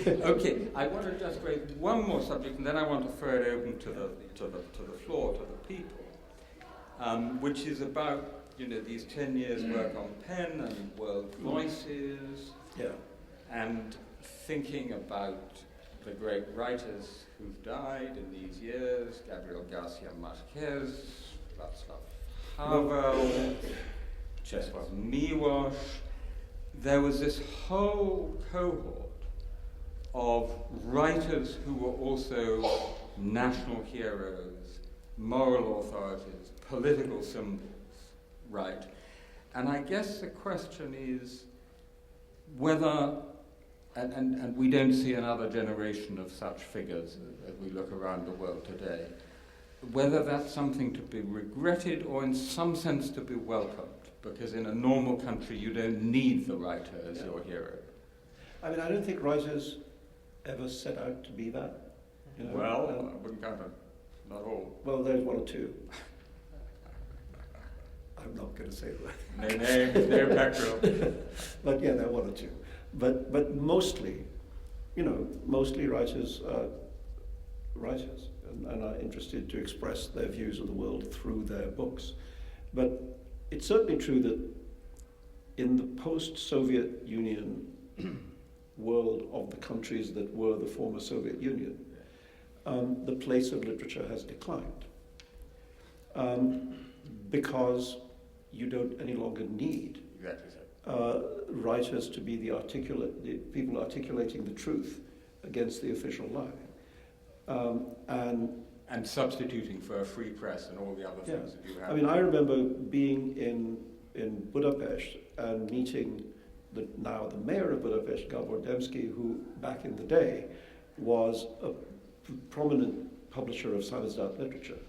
Okay, I want to just raise one more subject, and then I want to throw it open to the floor, to the people, which is about these 10 years work on pen and world voices, and thinking about the great writers who've died in these years: Gabriel Garcia Marquez, Václav Havel, Czesław Miłosz. There was this whole cohort of writers who were also national heroes, moral authorities, political symbols, right? And I guess the question is whether, and we don't see another generation of such figures as we look around the world today, whether that's something to be regretted or in some sense to be welcomed, because in a normal country you don't need the writer as your hero. I mean, I don't think writers ever set out to be that. Well, I wouldn't count them. Not all. Well, there's one or two. I'm not going to say that. No names, no background. But yeah, there are one or two. But mostly, mostly writers are writers and are interested to express their views of the world through their books. But it's certainly true that in the post-Soviet Union world of the countries that were the former Soviet Union, the place of literature has declined because you don't any longer need writers to be the people articulating the truth against the official lie, and substituting for a free press and all the other things that you have. I mean, I remember being in Budapest and meeting now the mayor of Budapest, Gabor Demszky, who back in the day was a prominent publisher of samizdat literature.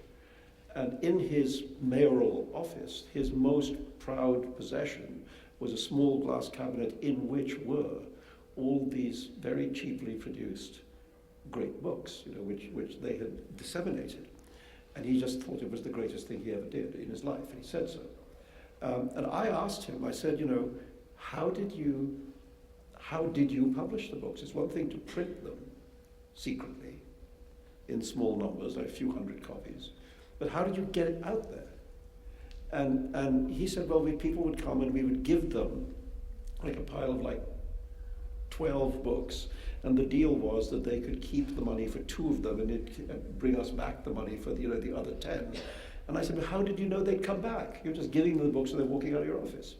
And in his mayoral office, his most proud possession was a small glass cabinet in which were all these very cheaply produced great books, which they had disseminated. And he just thought it was the greatest thing he ever did in his life, and he said so. And I asked him, I said, how did you publish the books? It's one thing to print them secretly in small numbers, like a few hundred copies, but how did you get it out there? And he said, well, people would come and we would give them like a pile of 12 books, and the deal was that they could keep the money for 2 of them and it'd bring us back the money for the other 10. And I said, but how did you know they'd come back? You're just giving them the books and they're walking out of your office.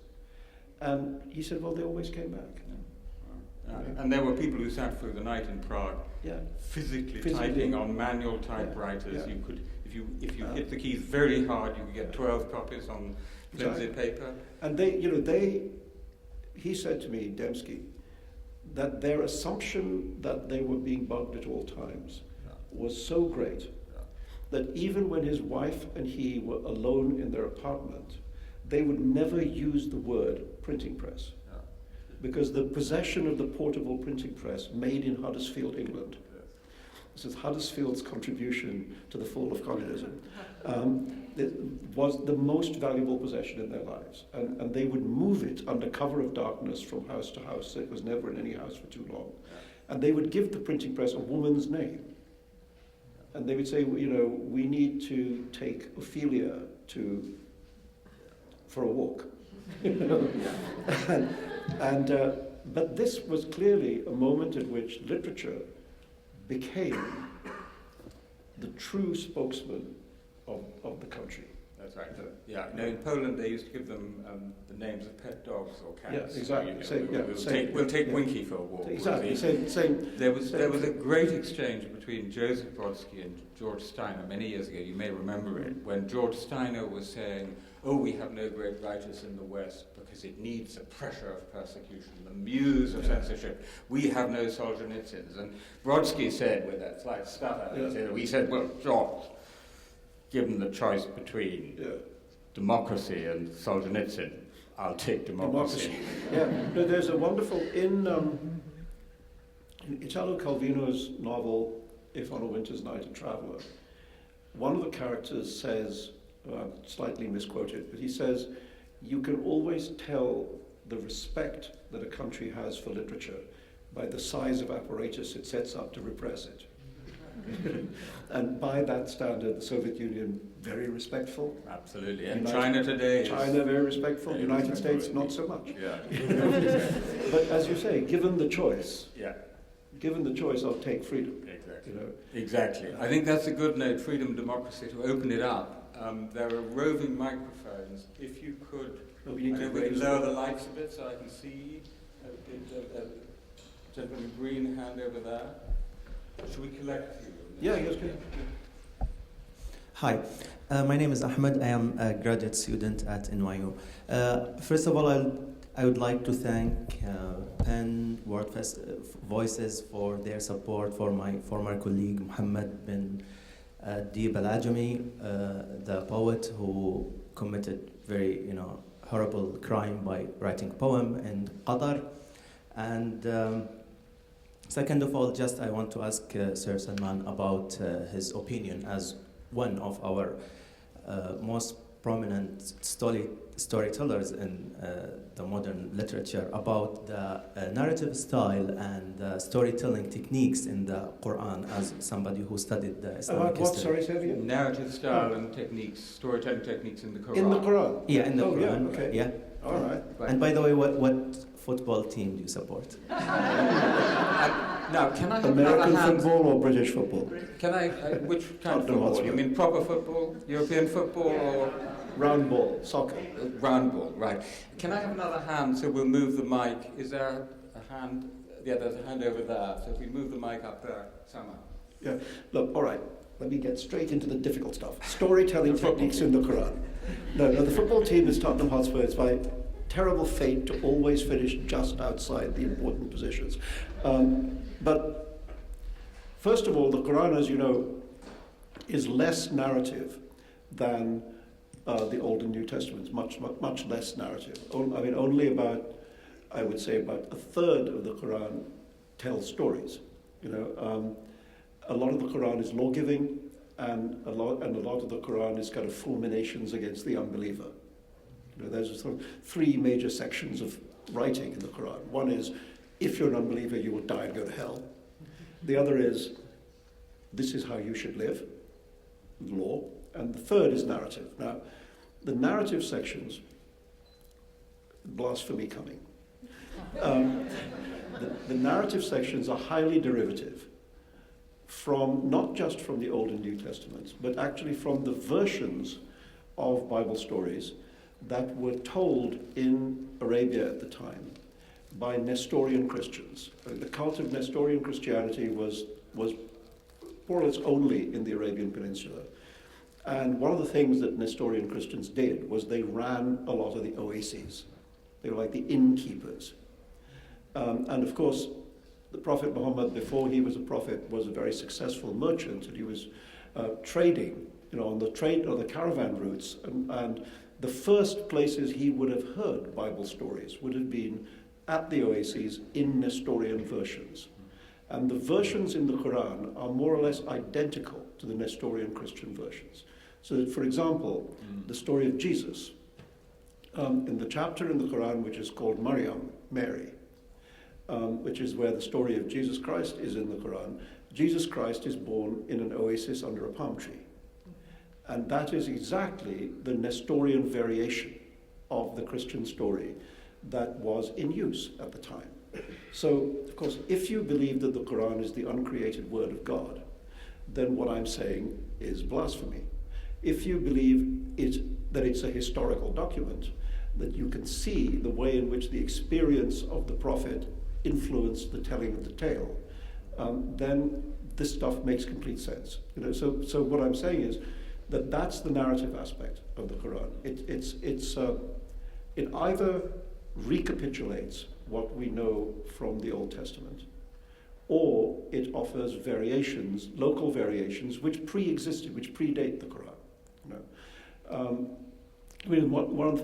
And he said, well, they always came back. And there were people who sat through the night in Prague, physically typing on manual typewriters. You could, if you hit the keys very hard, you could get 12 copies on flimsy paper. And he said to me, Demszky, that their assumption that they were being bugged at all times was so great that even when his wife and he were alone in their apartment, they would never use the word printing press. Because the possession of the portable printing press made in Huddersfield, England, this is Huddersfield's contribution to the fall of communism, it was the most valuable possession in their lives. And they would move it under cover of darkness from house to house. It was never in any house for too long. And they would give the printing press a woman's name. And they would say, we need to take Ophelia for a walk. But this was clearly a moment at which literature became the true spokesman of the country. That's right. In Poland they used to give them the names of pet dogs or cats. Yeah, exactly. We'll take Winky for a walk. Exactly. Same. There was a great exchange between Joseph Brodsky and George Steiner many years ago. You may remember it, when George Steiner was saying, we have no great writers in the West because it needs the pressure of persecution, the muse of censorship. We have no Solzhenitsyns. And Brodsky said, with that slight stutter, we said, well, George, given the choice between democracy and Solzhenitsyn, I'll take democracy. No, there's a wonderful, in Italo Calvino's novel If on a Winter's Night, a Traveller, one of the characters says, slightly misquoted, but he says, you can always tell the respect that a country has for literature by the size of apparatus it sets up to repress it. And by that standard, the Soviet Union, very respectful. Absolutely. And China today China, very respectful. very United respectful States, indeed. not so much. Yeah. But as you say, given the choice, Yeah. I'll take freedom. Exactly. You know, Exactly. I think that's a good note, freedom, democracy, to open it up. There are roving microphones. If you could, we need to we can raise lower it. the lights a bit so I can see. Gentleman in green, hand over there. Should we collect you? Yeah, yes, good. Hi, my name is Ahmed. I am a graduate student at NYU. First of all, I would like to thank PEN Voices for their support for my former colleague Muhammad bin Deeb al-Ajami, the poet who committed very horrible crime by writing a poem in Qatar. And second of all, I want to ask Sir Salman about his opinion as one of our most prominent storytellers in the modern literature about the narrative style and the storytelling techniques in the Quran, as somebody who studied the Islamic About what? history. Sorry, say it again. Narrative style and techniques, storytelling techniques in the Quran. In the Quran. Yeah, in the Oh, yeah, Quran. okay. Yeah. All right. Right. And by the way, what football team do you support? Now, can I have American another hand? football or British football? Can I? Which kind of Tottenham football? Hotspur. You mean proper football, European football, or Round ball, soccer. round ball? Right. Can I have another hand so we'll move the mic? Is there a hand? Yeah, there's a hand over there. So if we move the mic up there, somehow. Yeah. Look, all right. Let me get straight into the difficult stuff. Storytelling techniques in the Quran. No, the football team is Tottenham Hotspur. It's by terrible fate to always finish just outside the important positions. But first of all, the Quran, as you know, is less narrative than the Old and New Testaments. Much less narrative. Only about, I would say, about a third of the Quran tells stories. A lot of the Quran is law-giving, and a lot of the Quran is kind of fulminations against the unbeliever. There's sort of three major sections of writing in the Quran. One is, if you're an unbeliever, you will die and go to hell. The other is, this is how you should live, law. And the third is narrative. Now, the narrative sections, blasphemy coming. The narrative sections are highly derivative from, not just from the Old and New Testaments, but actually from the versions of Bible stories that were told in Arabia at the time by Nestorian Christians. The cult of Nestorian Christianity was more or less only in the Arabian Peninsula. And one of the things that Nestorian Christians did was they ran a lot of the oases. They were like the innkeepers. And of course, the Prophet Muhammad, before he was a prophet, was a very successful merchant, and he was trading, on the caravan routes. And the first places he would have heard Bible stories would have been at the oases in Nestorian versions. And the versions in the Quran are more or less identical to the Nestorian Christian versions. So that, for example, the story of Jesus, in the chapter in the Quran which is called Maryam, Mary, which is where the story of Jesus Christ is in the Quran, Jesus Christ is born in an oasis under a palm tree. And that is exactly the Nestorian variation of the Christian story that was in use at the time. So, of course, if you believe that the Quran is the uncreated word of God, then what I'm saying is blasphemy. If you believe that it's a historical document, that you can see the way in which the experience of the prophet influenced the telling of the tale, then this stuff makes complete sense. So what I'm saying is that that's the narrative aspect of the Quran. It either recapitulates what we know from the Old Testament, or it offers variations, local variations, which pre-existed, which predate the Quran.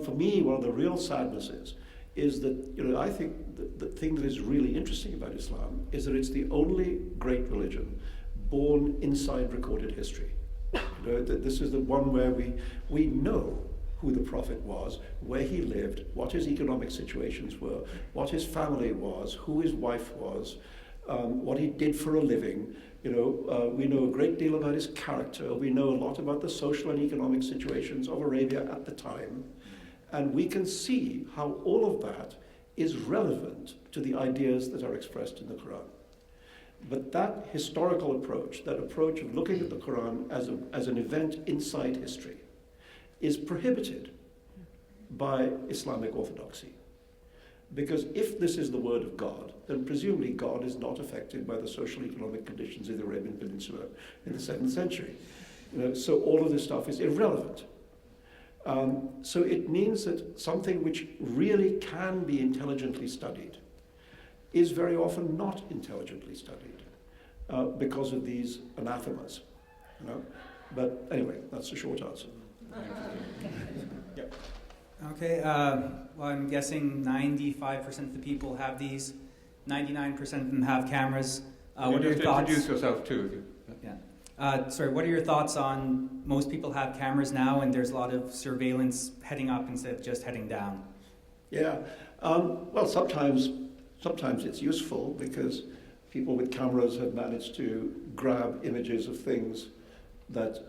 For me, one of the real sadnesses is that, I think the thing that is really interesting about Islam is that it's the only great religion born inside recorded history. This is the one where we know who the Prophet was, where he lived, what his economic situations were, what his family was, who his wife was, what he did for a living. We know a great deal about his character. We know a lot about the social and economic situations of Arabia at the time. And we can see how all of that is relevant to the ideas that are expressed in the Quran. But that historical approach, that approach of looking at the Quran as an event inside history, is prohibited by Islamic orthodoxy. Because if this is the word of God, then presumably God is not affected by the social economic conditions of the Arabian Peninsula in the 7th century. So all of this stuff is irrelevant. So it means that something which really can be intelligently studied is very often not intelligently studied because of these anathemas. But anyway, that's the short answer. Yep. Okay, well, I'm guessing 95% of the people have these, 99% of them have cameras. What are your thoughts? Introduce yourself too. Yeah. Sorry, what are your thoughts on most people have cameras now and there's a lot of surveillance heading up instead of just heading down? Yeah, well, sometimes it's useful because people with cameras have managed to grab images of things that,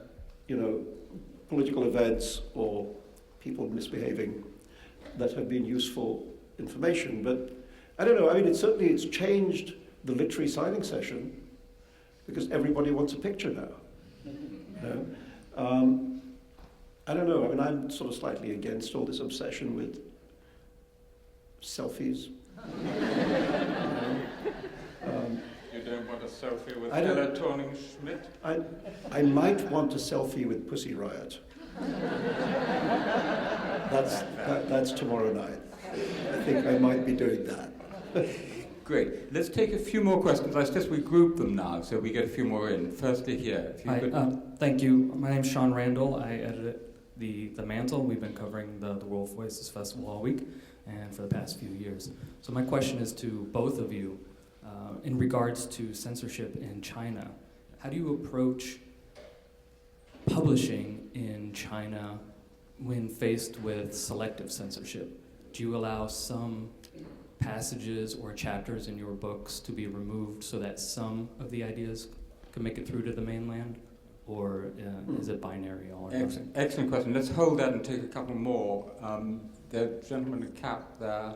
political events or people misbehaving that have been useful information. But I don't know, it's changed the literary signing session because everybody wants a picture now. I don't know, I'm sort of slightly against all this obsession with selfies. You don't want a selfie with Ella Thorning-Schmidt? I might want a selfie with Pussy Riot. That's tomorrow night. I think I might be doing that. Great. Let's take a few more questions. I suggest we group them now so we get a few more in. Firstly here. If you could... Thank you. My name's Sean Randall. I edited the Mantle. We've been covering the World Voices Festival all week and for the past few years. So my question is to both of you in regards to censorship in China. How do you approach publishing in China when faced with selective censorship? Do you allow some passages or chapters in your books to be removed so that some of the ideas can make it through to the mainland? Or is it binary all or nothing? Excellent question. Let's hold that and take a couple more. The gentleman in cap there.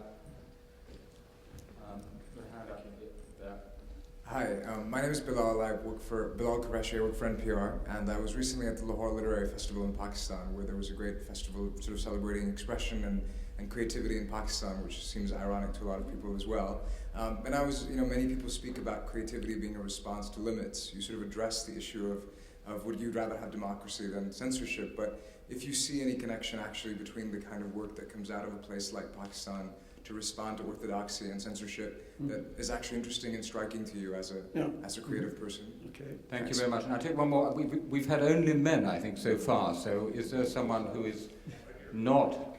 Hi, my name is Bilal. I work for Bilal Qureshi. I work for NPR, and I was recently at the Lahore Literary Festival in Pakistan, where there was a great festival sort of celebrating expression and creativity in Pakistan, which seems ironic to a lot of people as well. And I was, many people speak about creativity being a response to limits. You sort of address the issue of would you rather have democracy than censorship, but if you see any connection actually between the kind of work that comes out of a place like Pakistan to respond to orthodoxy and censorship that is actually interesting and striking to you as a creative person. Okay. Thank you very much. And I'll take one more. We've had only men, I think, so far. So is there someone who is not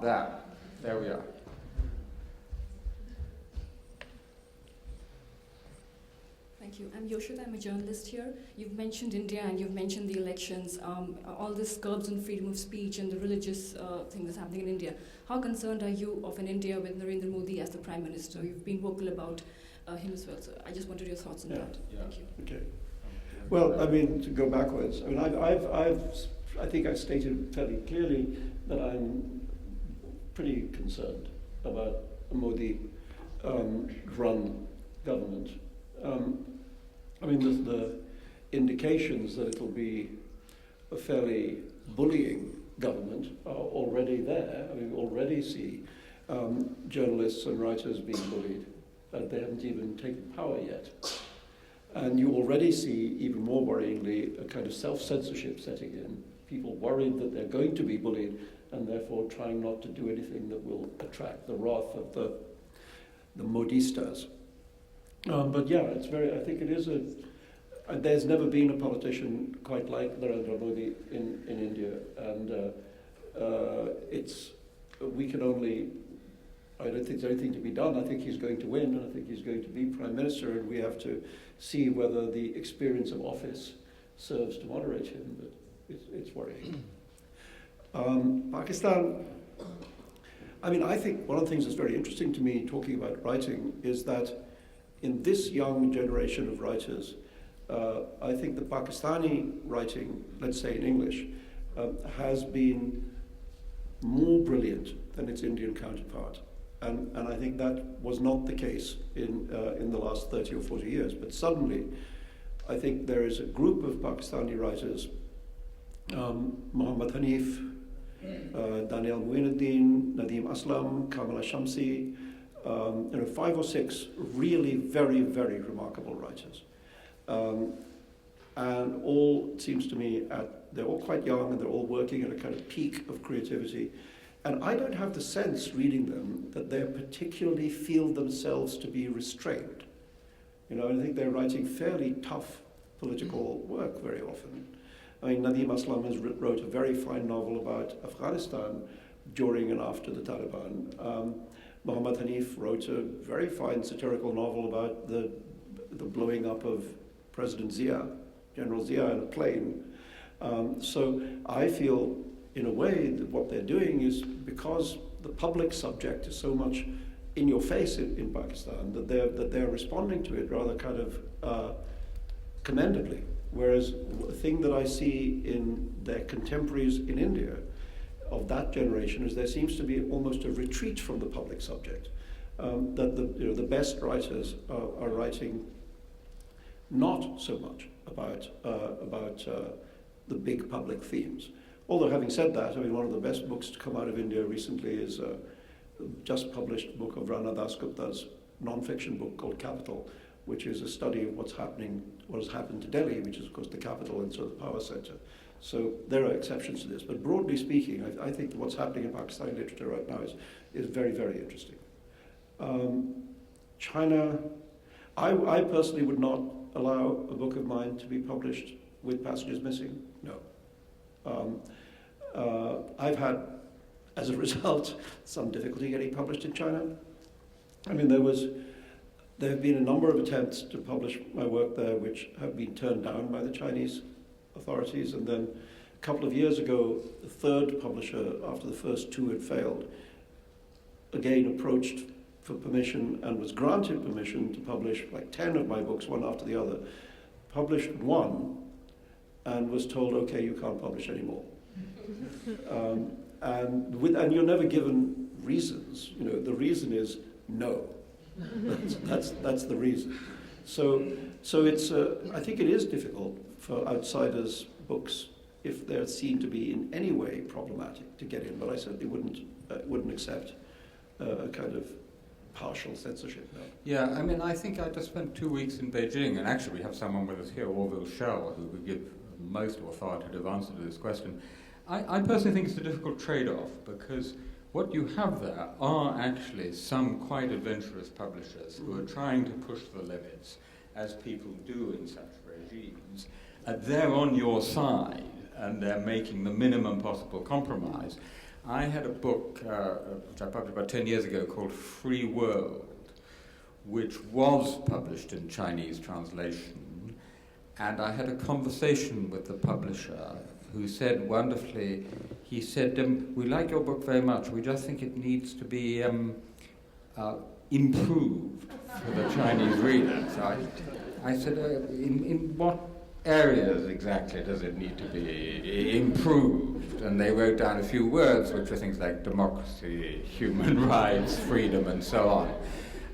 there? There we are. Thank you. I'm Yoshida. I'm a journalist here. You've mentioned India and you've mentioned the elections, all this curbs on freedom of speech and the religious thing that's happening in India. How concerned are you of an India with Narendra Modi as the Prime Minister? You've been vocal about him as well. So I just wanted your thoughts on that. Yeah. Thank you. Okay. Well, to go backwards, I think I've stated fairly clearly that I'm pretty concerned about a Modi-run government. The indications that it'll be a fairly bullying government are already there. We already see journalists and writers being bullied. They haven't even taken power yet. And you already see, even more worryingly, a kind of self-censorship setting in. People worried that they're going to be bullied and therefore trying not to do anything that will attract the wrath of the Modistas. But yeah, I think it is there's never been a politician quite like Narendra Modi in India, and we can only I don't think there's anything to be done. I think he's going to win, and I think he's going to be Prime Minister, and we have to see whether the experience of office serves to moderate him, but it's worrying. Pakistan, I mean, I think one of the things that's very interesting to me talking about writing is that in this young generation of writers, I think the Pakistani writing, let's say in English, has been more brilliant than its Indian counterpart. And I think that was not the case in the last 30 or 40 years. But suddenly, I think there is a group of Pakistani writers, Muhammad Hanif, Daniel Muinuddin, Nadeem Aslam, Kamala Shamsi, 5 or 6 really very, very remarkable writers. And all, it seems to me, they're all quite young and they're all working at a kind of peak of creativity. And I don't have the sense, reading them, that they particularly feel themselves to be restrained. I think they're writing fairly tough political work very often. I mean, Nadeem Aslam wrote a very fine novel about Afghanistan during and after the Taliban. Muhammad Hanif wrote a very fine satirical novel about the blowing up of President Zia, General Zia, in a plane. So I feel, in a way, that what they're doing is, because the public subject is so much in your face in Pakistan, that they're responding to it rather kind of commendably. Whereas the thing that I see in their contemporaries in India of that generation is there seems to be almost a retreat from the public subject. That the best writers are writing not so much about the big public themes. Although, having said that, I mean, one of the best books to come out of India recently is a just published book of Rana Dasgupta's non-fiction book called Capital, which is a study of what has happened to Delhi, which is, of course, the capital and so the power center. So there are exceptions to this, but broadly speaking, I think that what's happening in Pakistani literature right now is very, very interesting. China, I personally would not allow a book of mine to be published with passages missing. No. I've had, as a result, some difficulty getting published in China. I mean, there have been a number of attempts to publish my work there which have been turned down by the Chinese authorities, and then a couple of years ago, the third publisher, after the first 2 had failed, again approached for permission and was granted permission to publish like 10 of my books, one after the other, published 1, and was told, okay, you can't publish anymore. And you're never given reasons. The reason is no. That's the reason. So it's I think it is difficult for outsiders' books, if they're seen to be in any way problematic, to get in. But I certainly wouldn't accept a kind of partial censorship. No. Yeah, I mean, I think I just spent 2 weeks in Beijing, and actually we have someone with us here, Orville Schell, who could give most authoritative answer to this question. I personally think it's a difficult trade-off, because what you have there are actually some quite adventurous publishers who are trying to push the limits, as people do in such regimes. They're on your side, and they're making the minimum possible compromise. I had a book, which I published about 10 years ago, called Free World, which was published in Chinese translation, and I had a conversation with the publisher who said wonderfully, he said, we like your book very much, we just think it needs to be improved for the Chinese reader. So I said, in what areas exactly does it need to be improved? And they wrote down a few words, which were things like democracy, human rights, freedom, and so on.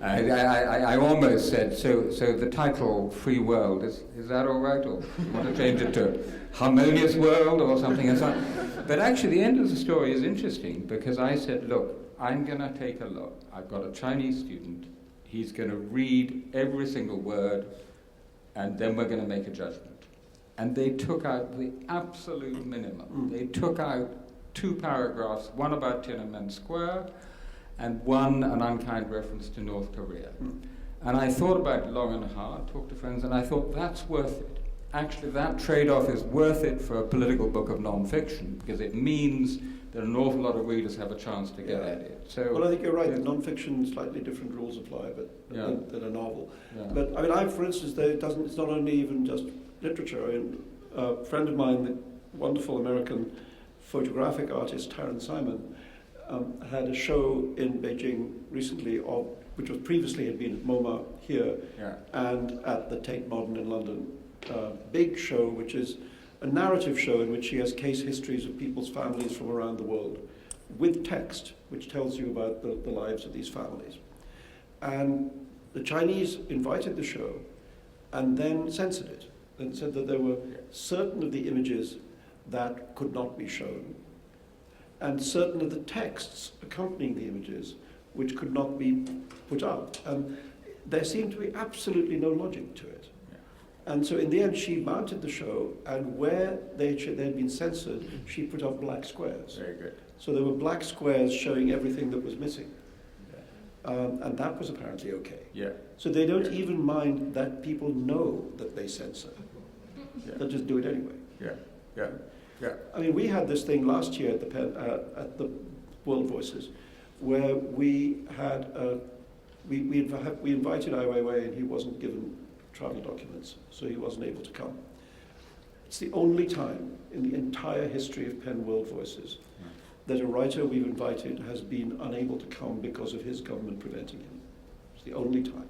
I almost said, so the title, Free World, is that all right? Or you want to change it to Harmonious World or something and so on? But actually, the end of the story is interesting, because I said, look, I'm going to take a look. I've got a Chinese student. He's going to read every single word, and then we're going to make a judgment. And they took out the absolute minimum. They took out 2 paragraphs, one about Tiananmen Square, and one an unkind reference to North Korea. And I thought about it long and hard, talked to friends, and I thought, that's worth it. Actually, that trade-off is worth it for a political book of non-fiction, because it means that an awful lot of readers have a chance to get at it. So, well, I think you're right. The non-fiction, slightly different rules apply, but than a novel. Yeah. But I mean, for instance, it's not only even just literature. I mean, a friend of mine, the wonderful American photographic artist Taryn Simon, had a show in Beijing recently, which was previously had been at MoMA here and at the Tate Modern in London. Big show, which is a narrative show in which she has case histories of people's families from around the world with text, which tells you about the lives of these families. And the Chinese invited the show and then censored it and said that there were certain of the images that could not be shown and certain of the texts accompanying the images which could not be put up. And there seemed to be absolutely no logic to it. And so in the end, she mounted the show, and where they'd been censored, she put up black squares. Very good. So there were black squares showing everything that was missing. And that was apparently okay. Yeah. So they don't even mind that people know that they censor. They'll just do it anyway. Yeah. I mean, we had this thing last year at the World Voices, where we had we invited Ai Weiwei, and he wasn't given travel documents, so he wasn't able to come. It's the only time in the entire history of PEN World Voices that a writer we've invited has been unable to come because of his government preventing him. It's the only time.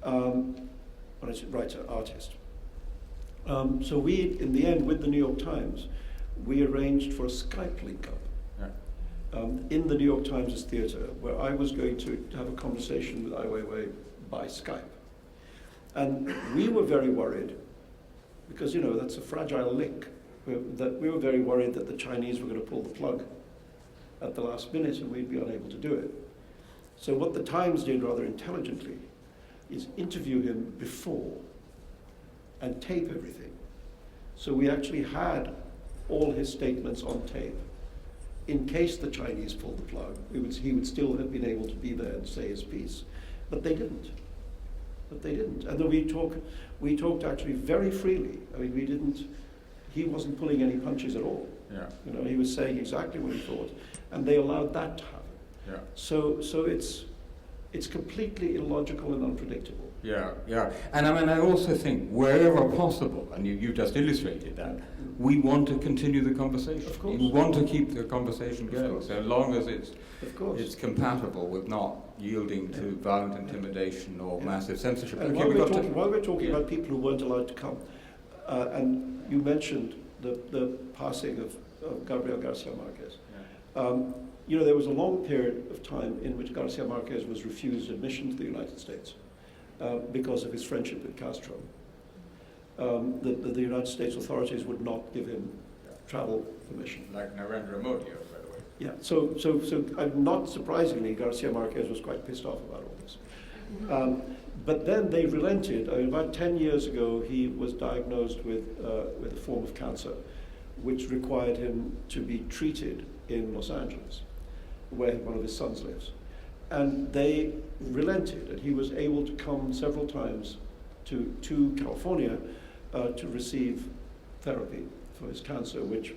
When I say writer, artist. So we, in the end, with the New York Times, we arranged for a Skype link-up in the New York Times' theatre, where I was going to have a conversation with Ai Weiwei by Skype. And we were very worried, because, that's a fragile link, that we were very worried that the Chinese were going to pull the plug at the last minute and we'd be unable to do it. So what the Times did rather intelligently is interview him before and tape everything. So we actually had all his statements on tape. In case the Chinese pulled the plug, he would still have been able to be there and say his piece. But they didn't. And then we talked actually very freely. I mean, he wasn't pulling any punches at all. Yeah. He was saying exactly what he thought, and they allowed that to happen. Yeah. So it's completely illogical and unpredictable. Yeah. And I mean, I also think wherever possible, and you just illustrated that, we want to continue the conversation. Of course. We want to keep the conversation going, so long as it's compatible with not yielding to violent intimidation or massive censorship. And Okay, while we're talking about people who weren't allowed to come, and you mentioned the passing of Gabriel Garcia Marquez. There was a long period of time in which Garcia Marquez was refused admission to the United States because of his friendship with Castro. The United States authorities would not give him travel permission. Like Narendra Modi, by the way. Yeah, so not surprisingly, Garcia Marquez was quite pissed off about all this. But then they relented. I mean, about 10 years ago, he was diagnosed with a form of cancer, which required him to be treated in Los Angeles, where one of his sons lives. And they relented, and he was able to come several times to California to receive therapy for his cancer, which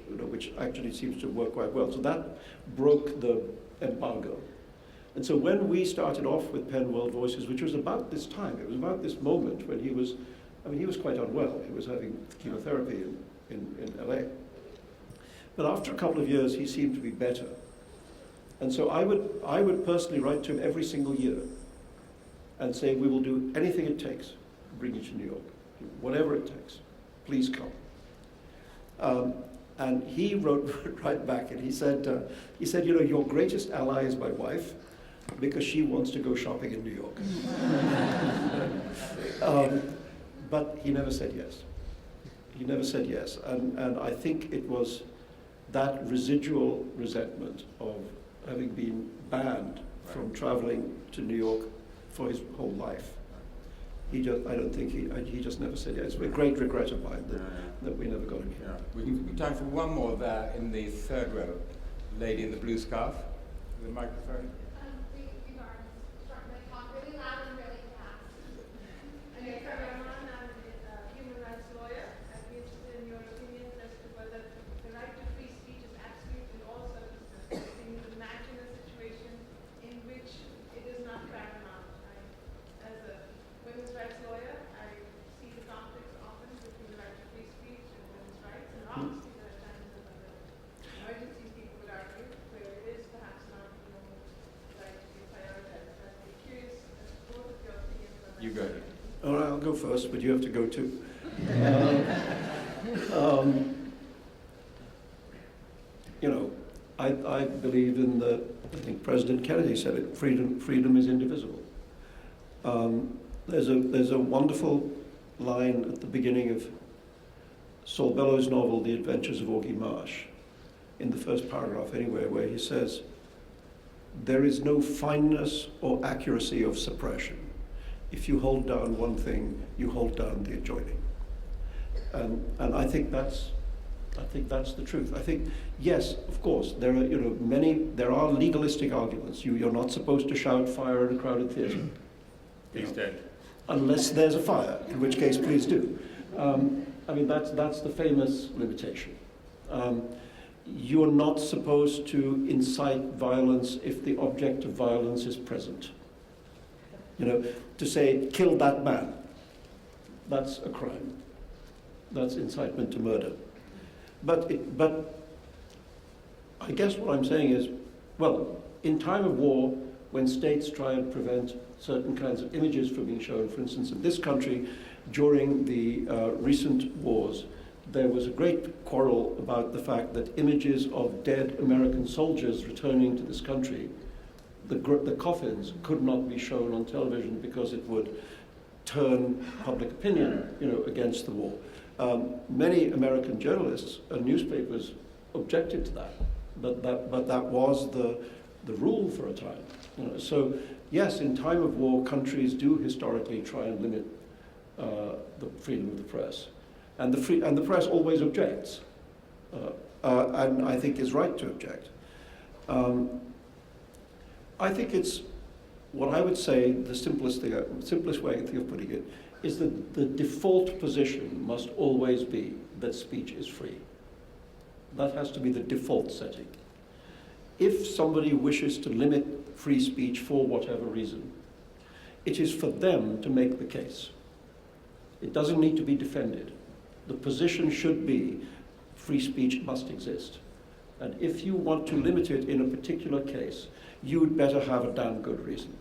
actually seems to work quite well. So that broke the embargo. And so when we started off with PEN World Voices, which was about this time, it was about this moment when he was quite unwell. He was having chemotherapy in LA. But after a couple of years, he seemed to be better. And so I would personally write to him every single year and say, we will do anything it takes to bring you to New York. Whatever it takes, please come. And he wrote right back, and he said, your greatest ally is my wife, because she wants to go shopping in New York. But he never said yes. He never said yes. And I think it was that residual resentment of having been banned from traveling to New York for his whole life. He just never said yes. It's a great regret of mine that we never got him here. We have time for one more there in the third row. Lady in the blue scarf, the microphone. Human rights lawyer. I'd be interested in your opinion as to whether the right to free speech is absolute in all circumstances. go first, but you have to go too. You know, I believe in I think President Kennedy said it, freedom is indivisible. There's a wonderful line at the beginning of Saul Bellows' novel, The Adventures of Augie Marsh, in the first paragraph anyway, where he says, there is no fineness or accuracy of suppression. If you hold down one thing, you hold down the adjoining. And I think that's the truth. I think, yes, of course, there are legalistic arguments. You're not supposed to shout fire in a crowded theatre. He's dead. Unless there's a fire, in which case, please do. I mean, that's the famous limitation. You're not supposed to incite violence if the object of violence is present. You know, to say, kill that man, that's a crime. That's incitement to murder. But I guess what I'm saying is, well, in time of war, when states try and prevent certain kinds of images from being shown, for instance, in this country, during the recent wars, there was a great quarrel about the fact that images of dead American soldiers returning to this country, the coffins, could not be shown on television because it would turn public opinion, against the war. Many American journalists and newspapers objected to that, but that was the rule for a time. So yes, in time of war, countries do historically try and limit the freedom of the press, and the press always objects, and I think is right to object. I think it's what I would say the simplest way I can think of putting it is that the default position must always be that speech is free. That has to be the default setting. If somebody wishes to limit free speech for whatever reason, it is for them to make the case. It doesn't need to be defended. The position should be free speech must exist. And if you want to limit it in a particular case, you'd better have a damn good reason.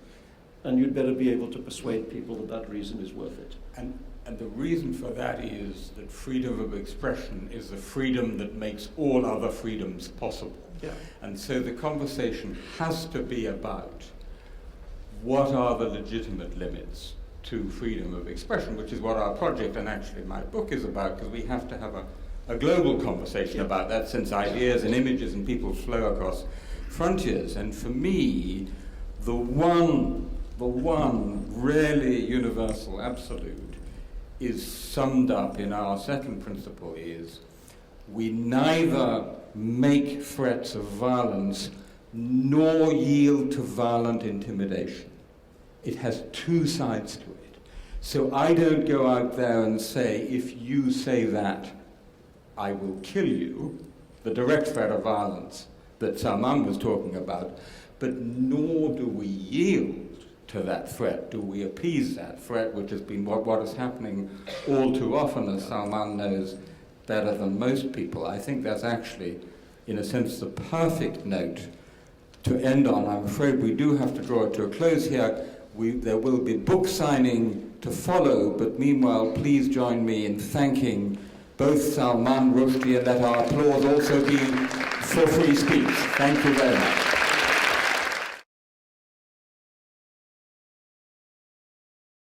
And you'd better be able to persuade people that that reason is worth it. And the reason for that is that freedom of expression is the freedom that makes all other freedoms possible. Yeah. And so the conversation has to be about what are the legitimate limits to freedom of expression, which is what our project and actually my book is about, because we have to have a global conversation about that, since ideas and images and people flow across frontiers. And for me, the one really universal absolute is summed up in our second principle is we neither make threats of violence nor yield to violent intimidation. It has two sides to it. So I don't go out there and say, if you say that, I will kill you, the direct threat of violence that Salman was talking about, but nor do we yield to that threat. Do we appease that threat, which has been what is happening all too often, as Salman knows better than most people. I think that's actually, in a sense, the perfect note to end on. I'm afraid we do have to draw it to a close here. There will be book signing to follow, but meanwhile, please join me in thanking both Salman Rushdie, and let our applause also be for free speech. Thank you very much.